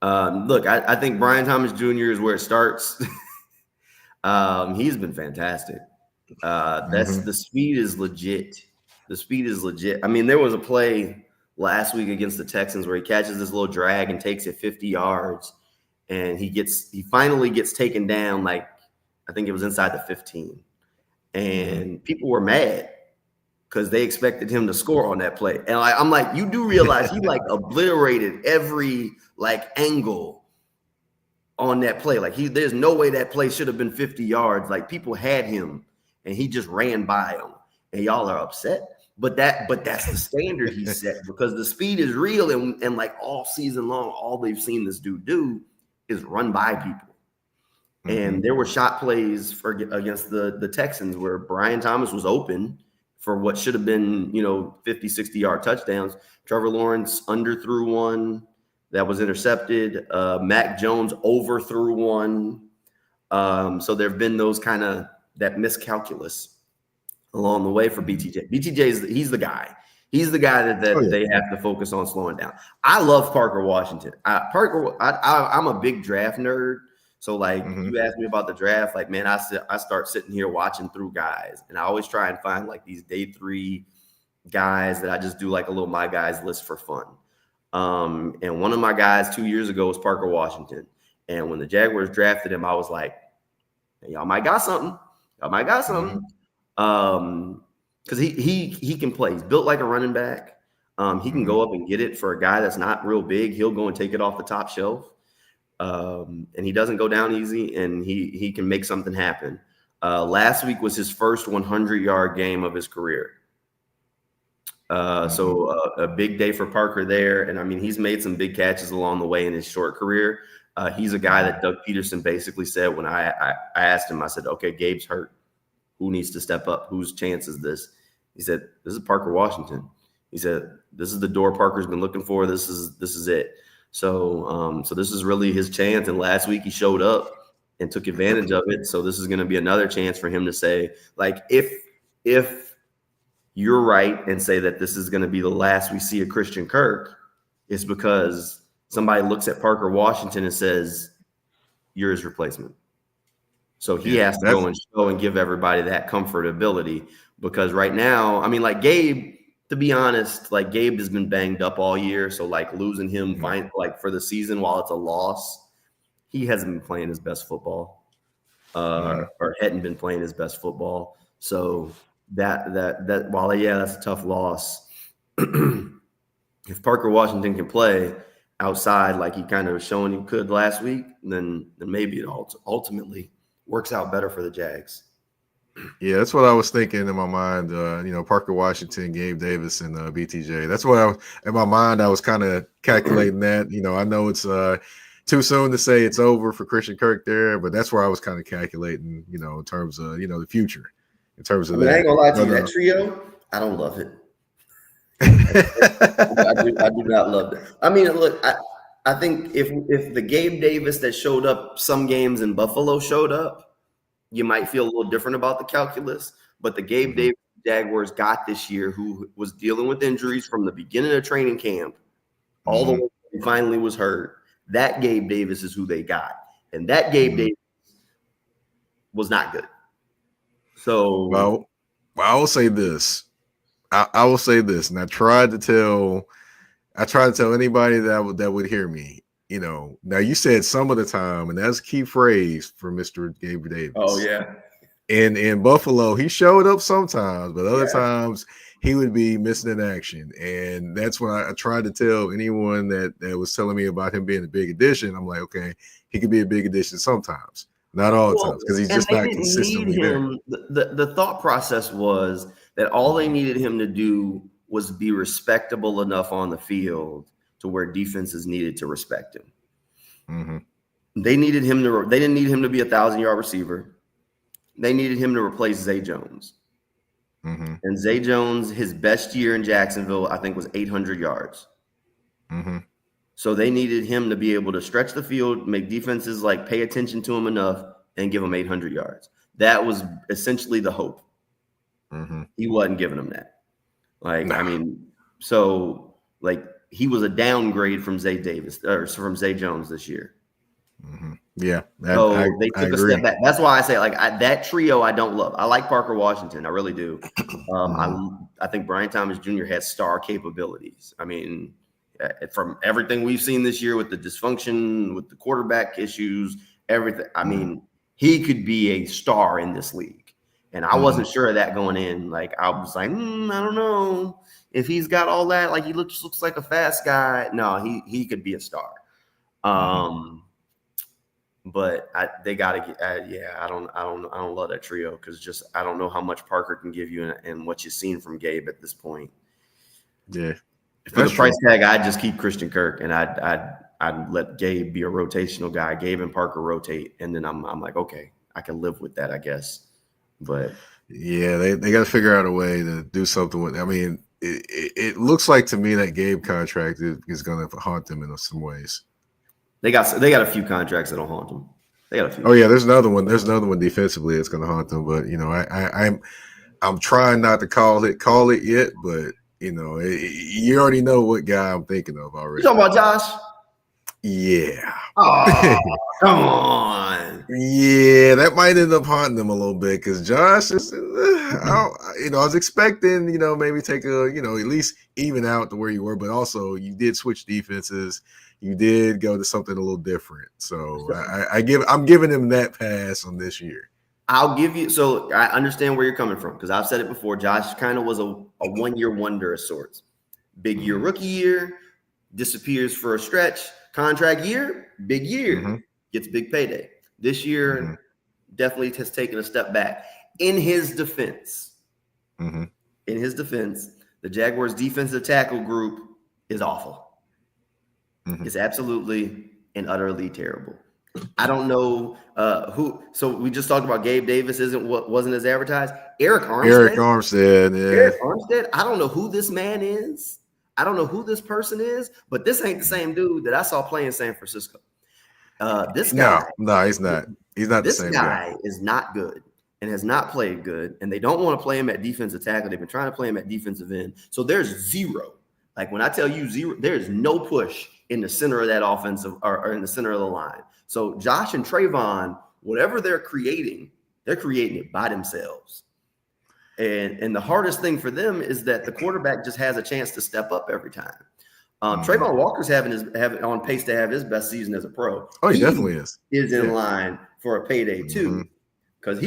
look, I think Brian Thomas Jr. is where it starts. He's been fantastic. The speed is legit. The speed is legit. I mean, there was a play last week against the Texans where he catches this little drag and takes it 50 yards, and he finally gets taken down, like I think it was inside the 15. And people were mad because they expected him to score on that play. And I'm like, you do realize he obliterated every angle on that play. There's no way that play should have been 50 yards. People had him and he just ran by them. And y'all are upset. But that's the standard he set, because the speed is real. And all season long, all they've seen this dude do is run by people. And there were shot plays against the Texans where Brian Thomas was open for what should have been, 50, 60-yard touchdowns. Trevor Lawrence underthrew one that was intercepted. Mac Jones overthrew one. So there have been those kind of that miscalculus along the way for BTJ. BTJ he's the guy. He's the guy that they have to focus on slowing down. I love Parker Washington. I'm a big draft nerd. So you asked me about the draft, I start sitting here watching through guys, and I always try and find these day 3 guys that I just do a little my guys list for fun. And one of my guys 2 years ago was Parker Washington. And when the Jaguars drafted him, I was like, hey, y'all might got something. Because he can play. He's built like a running back. He can go up and get it for a guy that's not real big. He'll go and take it off the top shelf. And he doesn't go down easy, and he can make something happen. Last week was his first 100-yard game of his career. So a big day for Parker there. And I mean, he's made some big catches along the way in his short career. He's a guy that Doug Peterson basically said when I asked him, I said, okay, Gabe's hurt. Who needs to step up? Whose chance is this? He said, this is Parker Washington. He said, this is the door Parker's been looking for. This is it. So this is really his chance. And last week he showed up and took advantage of it. So this is going to be another chance for him to say, if you're right and say that this is going to be the last we see of Christian Kirk, it's because somebody looks at Parker Washington and says, you're his replacement. So he has to go and show and give everybody that comfortability, because right now, I mean, Gabe, to be honest, Gabe has been banged up all year. So losing him for the season while it's a loss, he hasn't been playing his best football or hadn't been playing his best football. So that while, that's a tough loss. If Parker Washington can play outside like he kind of showing he could last week, then maybe it ultimately works out better for the Jags. Yeah, that's what I was thinking in my mind. Parker Washington, Gabe Davis, and BTJ. That's what in my mind I was kind of calculating that. I know it's too soon to say it's over for Christian Kirk there, but that's where I was kind of calculating. In terms of the future, in terms of that. I ain't gonna lie to you, that trio, I don't love it. I do not love it. I mean, look, I think if the Gabe Davis that showed up some games in Buffalo showed up, you might feel a little different about the calculus. But the Gabe Davis Jaguars got this year, who was dealing with injuries from the beginning of training camp, all the way he finally was hurt. That Gabe Davis is who they got, and that Gabe Davis was not good. So, well, I will say this. I will say this, and I tried to tell anybody that would hear me. Now you said some of the time, and that's a key phrase for Mr. Gabe Davis. Oh yeah. And in Buffalo, he showed up sometimes, but other times he would be missing in action. And that's when I tried to tell anyone that was telling me about him being a big addition. I'm like, okay, he could be a big addition sometimes, not all the times, because he's just not consistently there. The thought process was that all they needed him to do was be respectable enough on the field to where defenses needed to respect him. Mm-hmm. They didn't need him to be a 1,000-yard receiver. They needed him to replace Zay Jones. Mm-hmm. And Zay Jones, his best year in Jacksonville, I think, was 800 yards. Mm-hmm. So they needed him to be able to stretch the field, make defenses like pay attention to him enough, and give him 800 yards. That was essentially the hope. Mm-hmm. He wasn't giving them that. He was a downgrade from Zay Davis or from Zay Jones this year. Mm-hmm. Yeah. They took a step back. That's why I say that trio I don't love. I like Parker Washington. I really do. I think Brian Thomas Jr. has star capabilities. I mean, from everything we've seen this year with the dysfunction, with the quarterback issues, everything. I mean, he could be a star in this league. And I wasn't sure of that going in. I was like, I don't know if he's got all that. He looks like a fast guy. No, he could be a star. But they got to get. I don't love that trio because I don't know how much Parker can give you and what you've seen from Gabe at this point. Yeah, for the price tag, I'd just keep Christian Kirk and I'd let Gabe be a rotational guy. Gabe and Parker rotate, and then I'm like, okay, I can live with that, I guess. But yeah, they got to figure out a way to do something with. I mean, it looks like to me that Gabe contract is going to haunt them in some ways. They got a few contracts that'll haunt them. They got a few. Oh yeah, there's another one. There's another one defensively that's going to haunt them. But I'm trying not to call it yet. But you already know what guy I'm thinking of already. You talking about Josh? Yeah. Oh, come on. Yeah, that might end up haunting them a little bit because Josh is. I was expecting maybe take at least even out to where you were, but also you did switch defenses. You did go to something a little different. So I'm giving him that pass on this year. I'll give you – so I understand where you're coming from because I've said it before. Josh kind of was a one-year wonder of sorts. Big year, rookie year, disappears for a stretch. Contract year, big year, gets big payday. This year definitely has taken a step back. In his defense, the Jaguars' defensive tackle group is awful. It's absolutely and utterly terrible. I don't know who. So we just talked about Gabe Davis wasn't as advertised. Eric Armstead. Yeah. Eric Armstead. I don't know who this man is. I don't know who this person is. But this ain't the same dude that I saw play in San Francisco. This guy. No, he's not. He's not the same guy. This guy is not good and has not played good. And they don't want to play him at defensive tackle. They've been trying to play him at defensive end. So there's zero. When I tell you zero, there's no push in the center of that offensive or in the center of the line. So Josh and Trayvon, whatever they're creating it by themselves. And the hardest thing for them is that the quarterback just has a chance to step up every time. Trayvon Walker's having on pace to have his best season as a pro. Oh, he definitely is. Is in line for a payday too. Because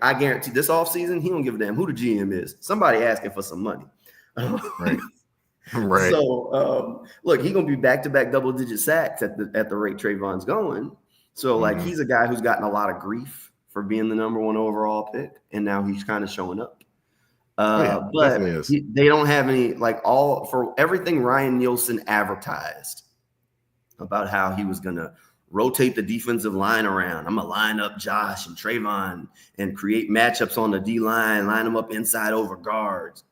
I guarantee this offseason, he don't give a damn who the GM is. Somebody asking for some money. Right. Right. So look, he's gonna be back-to-back double-digit sacks at the rate Trayvon's going. So he's a guy who's gotten a lot of grief for being the number one overall pick, and now he's kind of showing up. But they don't have any for everything Ryan Nielsen advertised about how he was gonna rotate the defensive line around. I'm gonna line up Josh and Trayvon and create matchups on the D line, line them up inside over guards.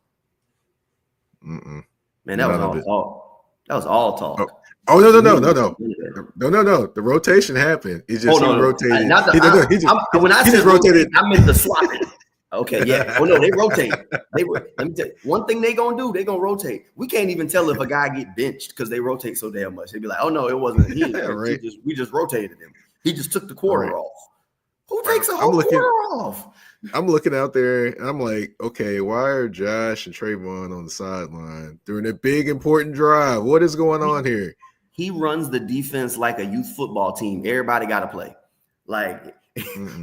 Man, that was all talk. That was all talk. Oh no! The rotation happened. It's just he rotated. When I said rotated, I meant the swapping. Okay, yeah. Oh no, they rotate. Let me tell you, one thing they gonna do. They gonna rotate. We can't even tell if a guy get benched because they rotate so damn much. They'd be like, "Oh no, it wasn't. He Right. we just rotated him. He just took the quarter off. Who takes a I'm whole looking- quarter off?" I'm looking out there and I'm like, okay, why are Josh and Trayvon on the sideline during a big important drive? What is going on here? He runs the defense like a youth football team. Everybody got to play. Like,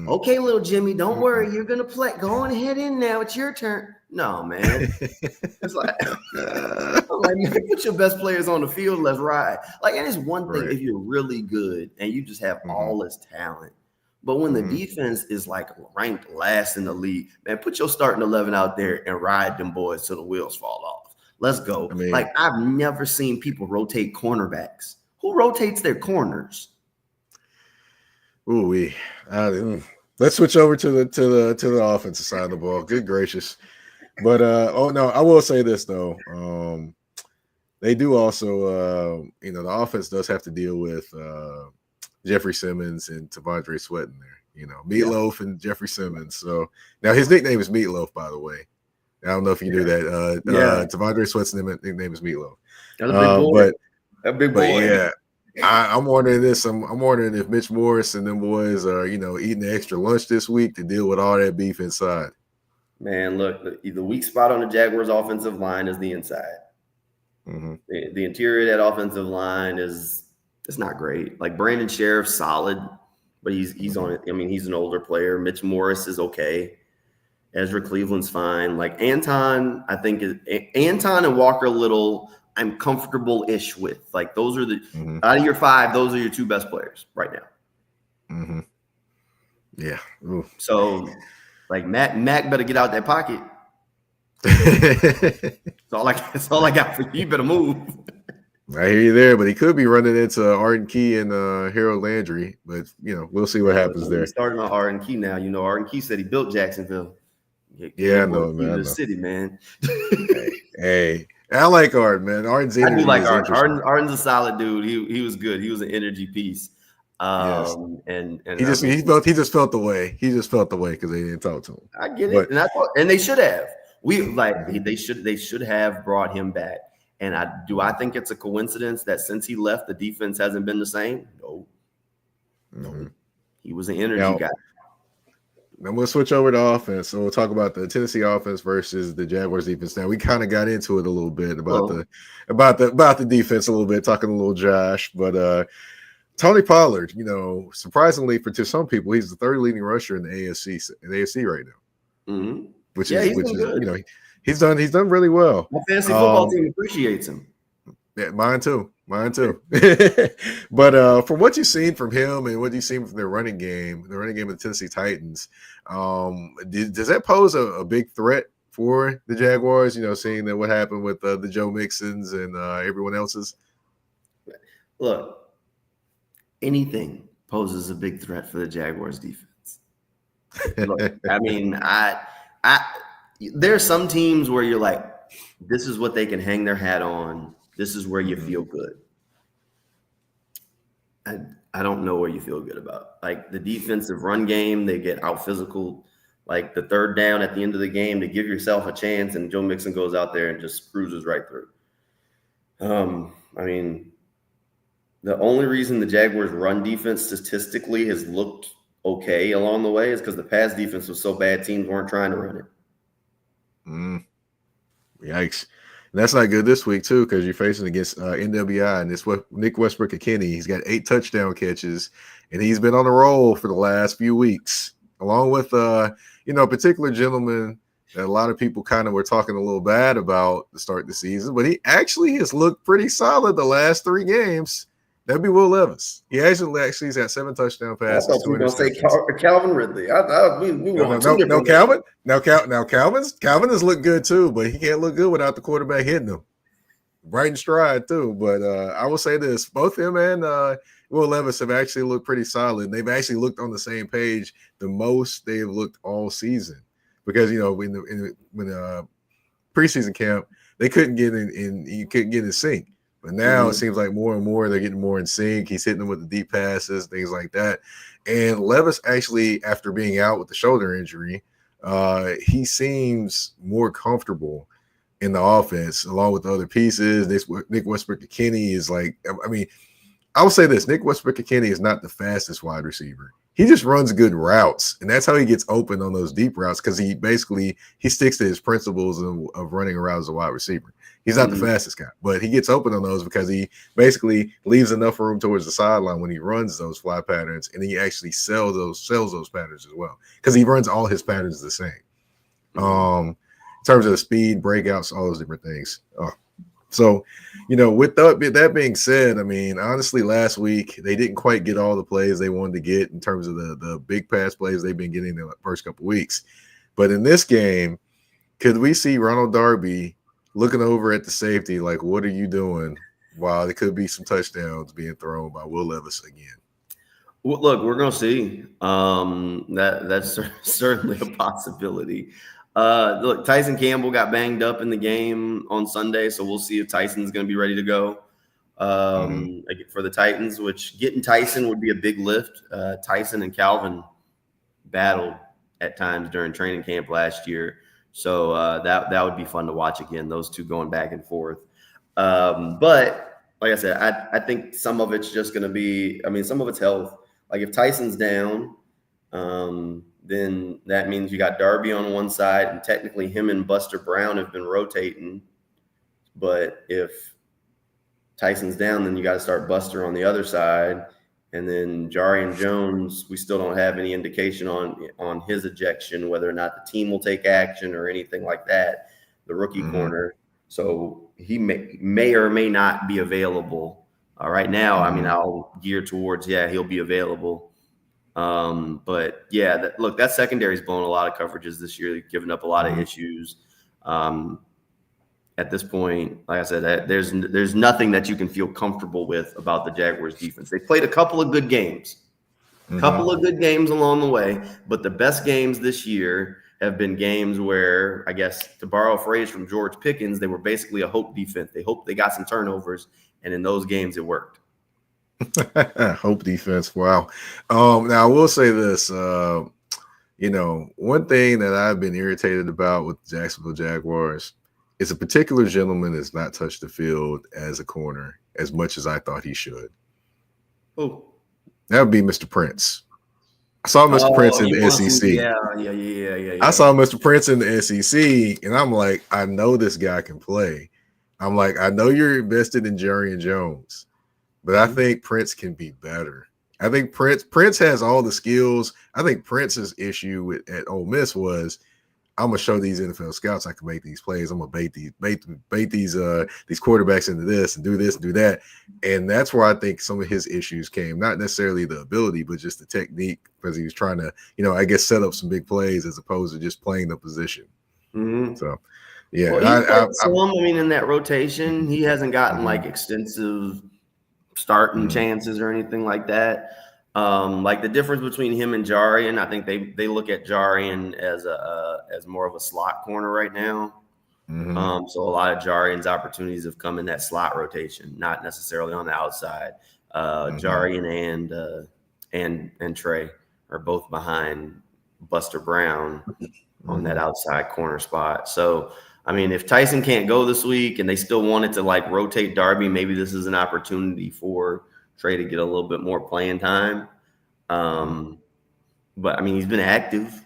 okay, little Jimmy, don't worry, you're gonna play. Go on ahead in now. It's your turn. No, man. It's like, I'm like, man, put your best players on the field. Let's ride. Like, and it's one thing if you're really good and you just have all this talent. But when the defense is like ranked last in the league, man, put your starting 11 out there and ride them boys till the wheels fall off. Let's go. I mean, like, I've never seen people rotate cornerbacks. Who rotates their corners? Ooh, let's switch over to the offensive side of the ball. Good gracious. But oh no, I will say this though. They do also the offense does have to deal with Jeffrey Simmons and Tavondre Sweat in there, Meatloaf and Jeffrey Simmons. So now his nickname is Meatloaf, by the way. I don't know if you knew that. Tavondre Sweat's nickname is Meatloaf. That's a big boy. A big boy. But yeah, I'm wondering this. I'm wondering if Mitch Morris and them boys are, eating the extra lunch this week to deal with all that beef inside. Man, look, the weak spot on the Jaguars' offensive line is the inside. The interior of that offensive line it's not great. Like Brandon Sheriff's solid, but he's on it. I mean, he's an older player. Mitch Morris is okay. Ezra Cleveland's fine. Like Anton, I think Anton and Walker Little, I'm comfortable-ish with. Like those are out of your 5, those are your 2 best players right now. Yeah. Ooh. So, like Mac better get out that pocket. That's all I got for you. You better move. I hear you there, but he could be running into Arden Key and Harold Landry. But we'll see what happens there. He's starting on Arden Key now. Arden Key said he built Jacksonville. Yeah, I know, man. The city, man. hey, I like Arden, man. Arden's I do like Arden. Arden's a solid dude. He was good. He was an energy piece. Yes. And he just felt the way. He just felt the way because they didn't talk to him. I get it, and they should have. They should have brought him back. And I think it's a coincidence that since he left, the defense hasn't been the same? No. He was an energy guy. Then we'll switch over to offense. So we'll talk about the Tennessee offense versus the Jaguars defense. Now we kind of got into it a little bit about the defense a little bit, talking a little Josh, but Tony Pollard, surprisingly to some people, he's the 3rd leading rusher in the AFC right now. Which is he's done really well. My fantasy football team appreciates him. Yeah, mine too. But from what you've seen from him and what you've seen from their running game of the Tennessee Titans, does that pose a big threat for the Jaguars? Seeing that what happened with the Joe Mixons and everyone else's. Look, anything poses a big threat for the Jaguars defense. Look, I mean, there's some teams where you're like, this is what they can hang their hat on. This is where you feel good. I don't know where you feel good about. Like the defensive run game, they get out physical. Like the 3rd down at the end of the game to give yourself a chance, and Joe Mixon goes out there and just cruises right through. I mean, the only reason the Jaguars' run defense statistically has looked okay along the way is because the pass defense was so bad, teams weren't trying to run it. Yikes. And that's not good this week, too, because you're facing against NWI and this Nick Westbrook-Ikhine. He's got 8 touchdown catches, and he's been on the roll for the last few weeks, along with, a particular gentleman that a lot of people kind of were talking a little bad about to start the season, but he actually has looked pretty solid the last 3 games. That'd be Will Levis. He's got 7 touchdown passes. I thought you were going to say Calvin Ridley. We were Calvin. Calvin has looked good too, but he can't look good without the quarterback hitting him right in stride too. But I will say this: both him and Will Levis have actually looked pretty solid. They've actually looked on the same page the most they have looked all season because when preseason camp they couldn't get in. You couldn't get in sync. But now it seems like more and more they're getting more in sync. He's hitting them with the deep passes, things like that. And Levis actually, after being out with the shoulder injury, he seems more comfortable in the offense along with the other pieces. Nick Westbrook-Ikhine is like, I mean, I will say this: Nick Westbrook-Ikhine is not the fastest wide receiver. He just runs good routes, and that's how he gets open on those deep routes because he sticks to his principles of running around as a wide receiver. He's not the fastest guy, but he gets open on those because he basically leaves enough room towards the sideline when he runs those fly patterns, and he actually sells those patterns as well because he runs all his patterns the same. In terms of the speed, breakouts, all those different things. So, with that being said, I mean, honestly, last week they didn't quite get all the plays they wanted to get in terms of the big pass plays they've been getting the first couple of weeks. But in this game, could we see Ronald Darby looking over at the safety like, what are you doing? While there could be some touchdowns being thrown by Will Levis again. Well, look, we're going to see. That's certainly a possibility. Look, Tyson Campbell got banged up in the game on Sunday, so we'll see if Tyson's going to be ready to go for the Titans, which getting Tyson would be a big lift. Tyson and Calvin battled at times during training camp last year, so that would be fun to watch again, those two going back and forth. But like I said, I think some of it's just going to be, some of it's health. Like if Tyson's down, then that means you got Darby on one side, and technically him and Buster Brown have been rotating. But if Tyson's down, then you got to start Buster on the other side. And then Jarian Jones, we still don't have any indication on his ejection, whether or not the team will take action or anything like that, the rookie corner. So he may or may not be available. Right now, I'll gear towards, he'll be available. But yeah, that secondary's blown a lot of coverages this year, giving up a lot of issues. At this point, like I said, there's nothing that you can feel comfortable with about the Jaguars defense. They played a couple of good games, along the way, but the best games this year have been games where, I guess, to borrow a phrase from George Pickens, they were basically a hope defense. They hoped they got some turnovers, and in those games it worked. Hope defense. Wow. Now I will say this, one thing that I've been irritated about with the Jacksonville Jaguars is a particular gentleman that's not touched the field as a corner as much as I thought he should. Oh, that would be Mr. Prince. I saw Mr. Prince in the SEC. Yeah. I saw Mr. Prince in the SEC, and I'm like, I know this guy can play. I'm like, I know you're invested in Jarian Jones, but I think Prince can be better. I think Prince has all the skills. I think Prince's issue at Ole Miss was, I'm gonna show these NFL scouts I can make these plays. I'm gonna bait these quarterbacks into this and do that. And that's where I think some of his issues came. Not necessarily the ability, but just the technique, because he was trying to, I guess, set up some big plays as opposed to just playing the position. So, yeah. Well, in that rotation, he hasn't gotten like extensive starting chances or anything like that. Like the difference between him and Jarian, I think they look at Jarian as more of a slot corner right now. So a lot of Jarian's opportunities have come in that slot rotation, not necessarily on the outside. Jarian and Trey are both behind Buster Brown on that outside corner spot. So if Tyson can't go this week and they still wanted to like rotate Darby, maybe this is an opportunity for Trey to get a little bit more playing time. But he's been active.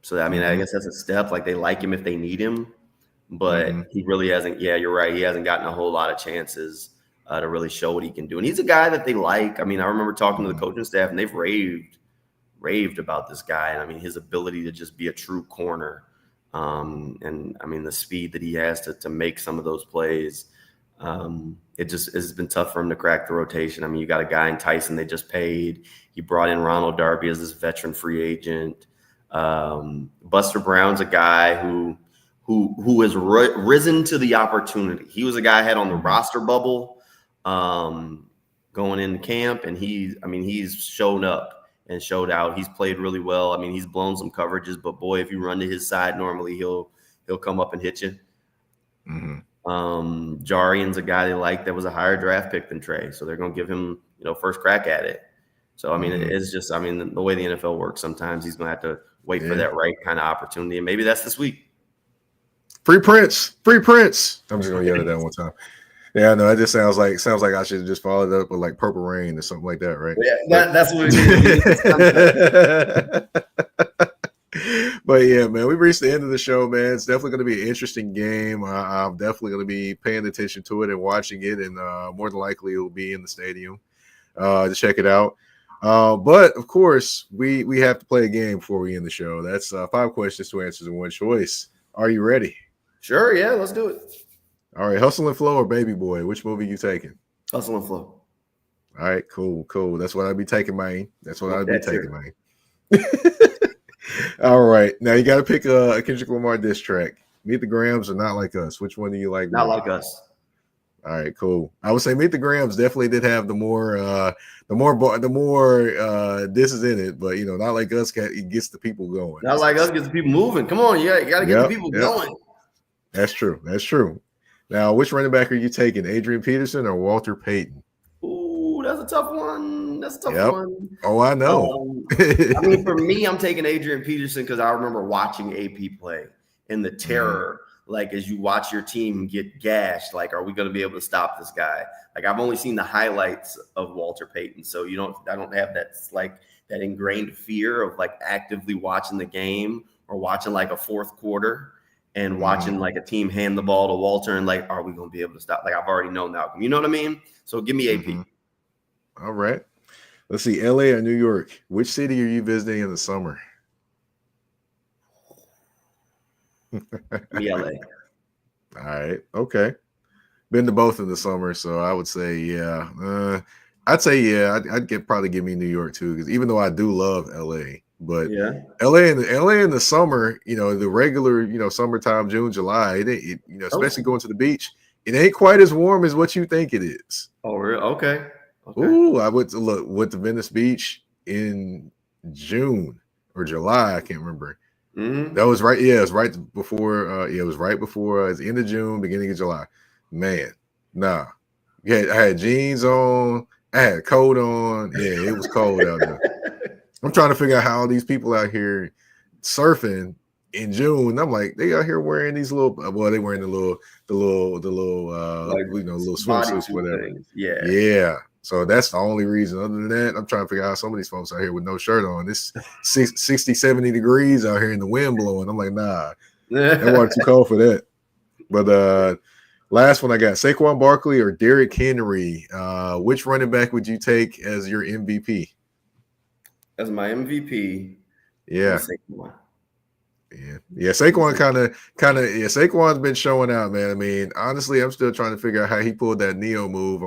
So, I guess that's a step. Like they like him if they need him, but he really hasn't. Yeah, you're right. He hasn't gotten a whole lot of chances to really show what he can do. And he's a guy that they like. I remember talking to the coaching staff and they've raved about this guy. And his ability to just be a true corner. And the speed that he has to make some of those plays. It just has been tough for him to crack the rotation. You got a guy in Tyson they just paid. He brought in Ronald Darby as this veteran free agent. Buster Brown's a guy who has risen to the opportunity. He was a guy I had on the roster bubble going into camp, and he's shown up and showed out. He's played really well. He's blown some coverages, but boy, if you run to his side, normally he'll come up and hit you. Jarian's a guy they like that was a higher draft pick than Trey, so they're going to give him first crack at it. So it's just the way the NFL works, sometimes he's going to have to wait for that right kind of opportunity. And maybe that's this week. Free Prince. I'm just gonna yell at that one time. Yeah, no, it just sounds like I should just follow it up with like Purple Rain or something like that, right? Yeah, that's what it is. But yeah, man, we've reached the end of the show, man. It's definitely going to be an interesting game. I'm definitely going to be paying attention to it and watching it, and more than likely it will be in the stadium to check it out. But of course, we have to play a game before we end the show. That's 5 questions, 2 answers, and 1 choice. Are you ready? Sure, yeah, let's do it. All right, Hustle and Flow or Baby Boy? Which movie you taking? Hustle and Flow. All right, cool. That's what I'd be taking, man. Man. All right, now you got to pick a Kendrick Lamar diss track. Meet the Grams or Not Like Us? Which one do you like? Not Like Us. All right, cool. I would say Meet the Grams definitely did have the more disses in it, but Not Like Us it gets the people going. Not Like Us gets the people moving. Come on, you got to get the people going. That's true. Now, which running back are you taking, Adrian Peterson or Walter Payton? Ooh, that's a tough one. One. Oh, I know. I mean, for me, I'm taking Adrian Peterson because I remember watching AP play and the terror, like as you watch your team get gashed, like, are we going to be able to stop this guy? Like, I've only seen the highlights of Walter Payton, so I don't have that ingrained fear of like actively watching the game or watching like a fourth quarter and watching like a team hand the ball to Walter and like, are we going to be able to stop? Like, I've already known the outcome. You know what I mean? So give me AP. All right. Let's see, LA or New York? Which city are you visiting in the summer? LA. All right. Okay. Been to both in the summer, so I would say, yeah. I'd probably give me New York too, because even though I do love LA, but LA in the summer, the regular, summertime, June, July, especially going to the beach, it ain't quite as warm as what you think it is. Oh, really? Okay. Ooh, I went to Venice Beach in June or July. I can't remember. Mm-hmm. That was right. Yeah, it was right before. It was right before. It's end of June, beginning of July. Man, nah. Yeah, I had jeans on. I had a coat on. Yeah, it was cold out there. I'm trying to figure out how all these people out here surfing in June. I'm like, they out here wearing these little. Well, they wearing the little like, little swimsuits, whatever. Things. Yeah. Yeah. So that's the only reason. Other than that, I'm trying to figure out how some of these folks out here with no shirt on. It's 60, 70 degrees out here and the wind blowing. I'm like, nah, that water too cold for that. But last one I got, Saquon Barkley or Derrick Henry. Which running back would you take as your MVP? As my MVP. Yeah. Yeah. Saquon Saquon's been showing out, man. I mean, honestly, I'm still trying to figure out how he pulled that Neo move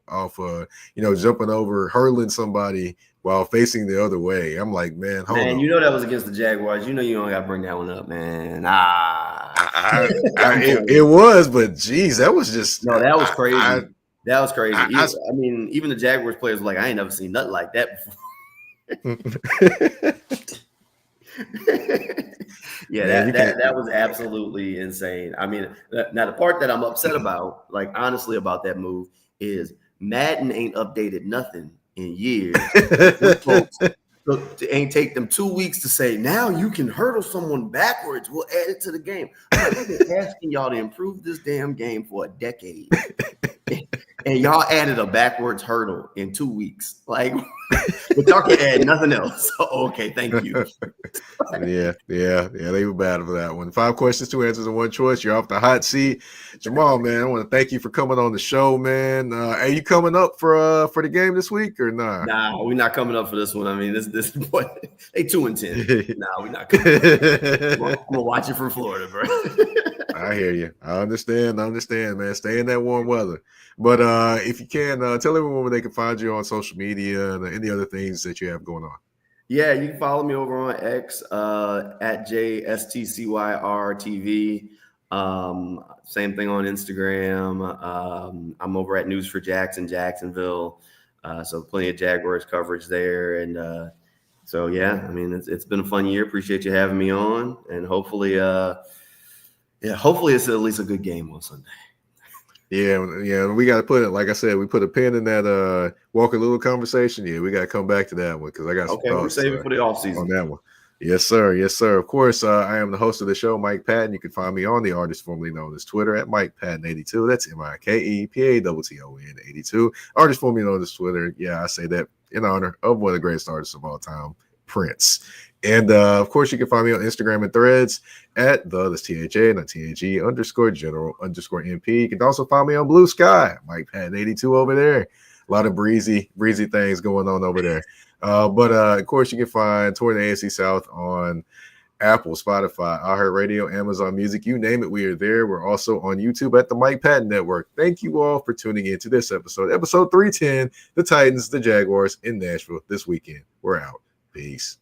off jumping over, hurling somebody while facing the other way. I'm like, man, hold on. That was against the Jaguars. You don't got to bring that one up, man. It was, but geez, that was just that was crazy. That was crazy. I mean, even the Jaguars players were like, I ain't never seen nothing like that before. That was absolutely insane. I mean, now the part that I'm upset about, like honestly about that move, is Madden ain't updated nothing in years. Folks, it ain't take them 2 weeks to say, now you can hurdle someone backwards. We'll add it to the game. I'm like, I've been asking y'all to improve this damn game for a decade. And y'all added a backwards hurdle in 2 weeks. Like, but y'all can add nothing else. So, okay, thank you. Yeah, they were bad for that one. 5 questions, 2 answers, and 1 choice. You're off the hot seat. Jamal, man, I want to thank you for coming on the show, man. Are you coming up for the game this week or not? Nah, we're not coming up for this one. I mean, this is what they 2-10. Nah, we're not coming up. I'm gonna watch it from Florida, bro. I hear you. I understand, man. Stay in that warm weather. But if you can, tell everyone where they can find you on social media and any other things that you have going on. Yeah, you can follow me over on X at JSTCYRTV. Same thing on Instagram. I'm over at News for Jacks in Jacksonville. So plenty of Jaguars coverage there. And so, yeah, I mean, it's been a fun year. Appreciate you having me on. And hopefully it's at least a good game on Sunday. Yeah, we got to put it, like I said, we put a pin in that Walker Little conversation. Yeah, we got to come back to that one because I got some thoughts. We'll save it for the offseason on that one. Yes, sir. Yes, sir. Of course, I am the host of the show, Mike Patton. You can find me on the artist formerly known as Twitter at Mike Patton82. That's MikePatton 82. Artist formerly known as Twitter. Yeah, I say that in honor of one of the greatest artists of all time, Prince. And of course, you can find me on Instagram and Threads at that's THA, not TAG _general_MP. You can also find me on Blue Sky, Mike Patton82 over there. A lot of breezy things going on over there. But of course, you can find Tour the AFC South on Apple, Spotify, iHeartRadio, Amazon Music, you name it, we are there. We're also on YouTube at the Mike Patton Network. Thank you all for tuning in to this episode 310, the Titans, the Jaguars in Nashville this weekend. We're out. Peace.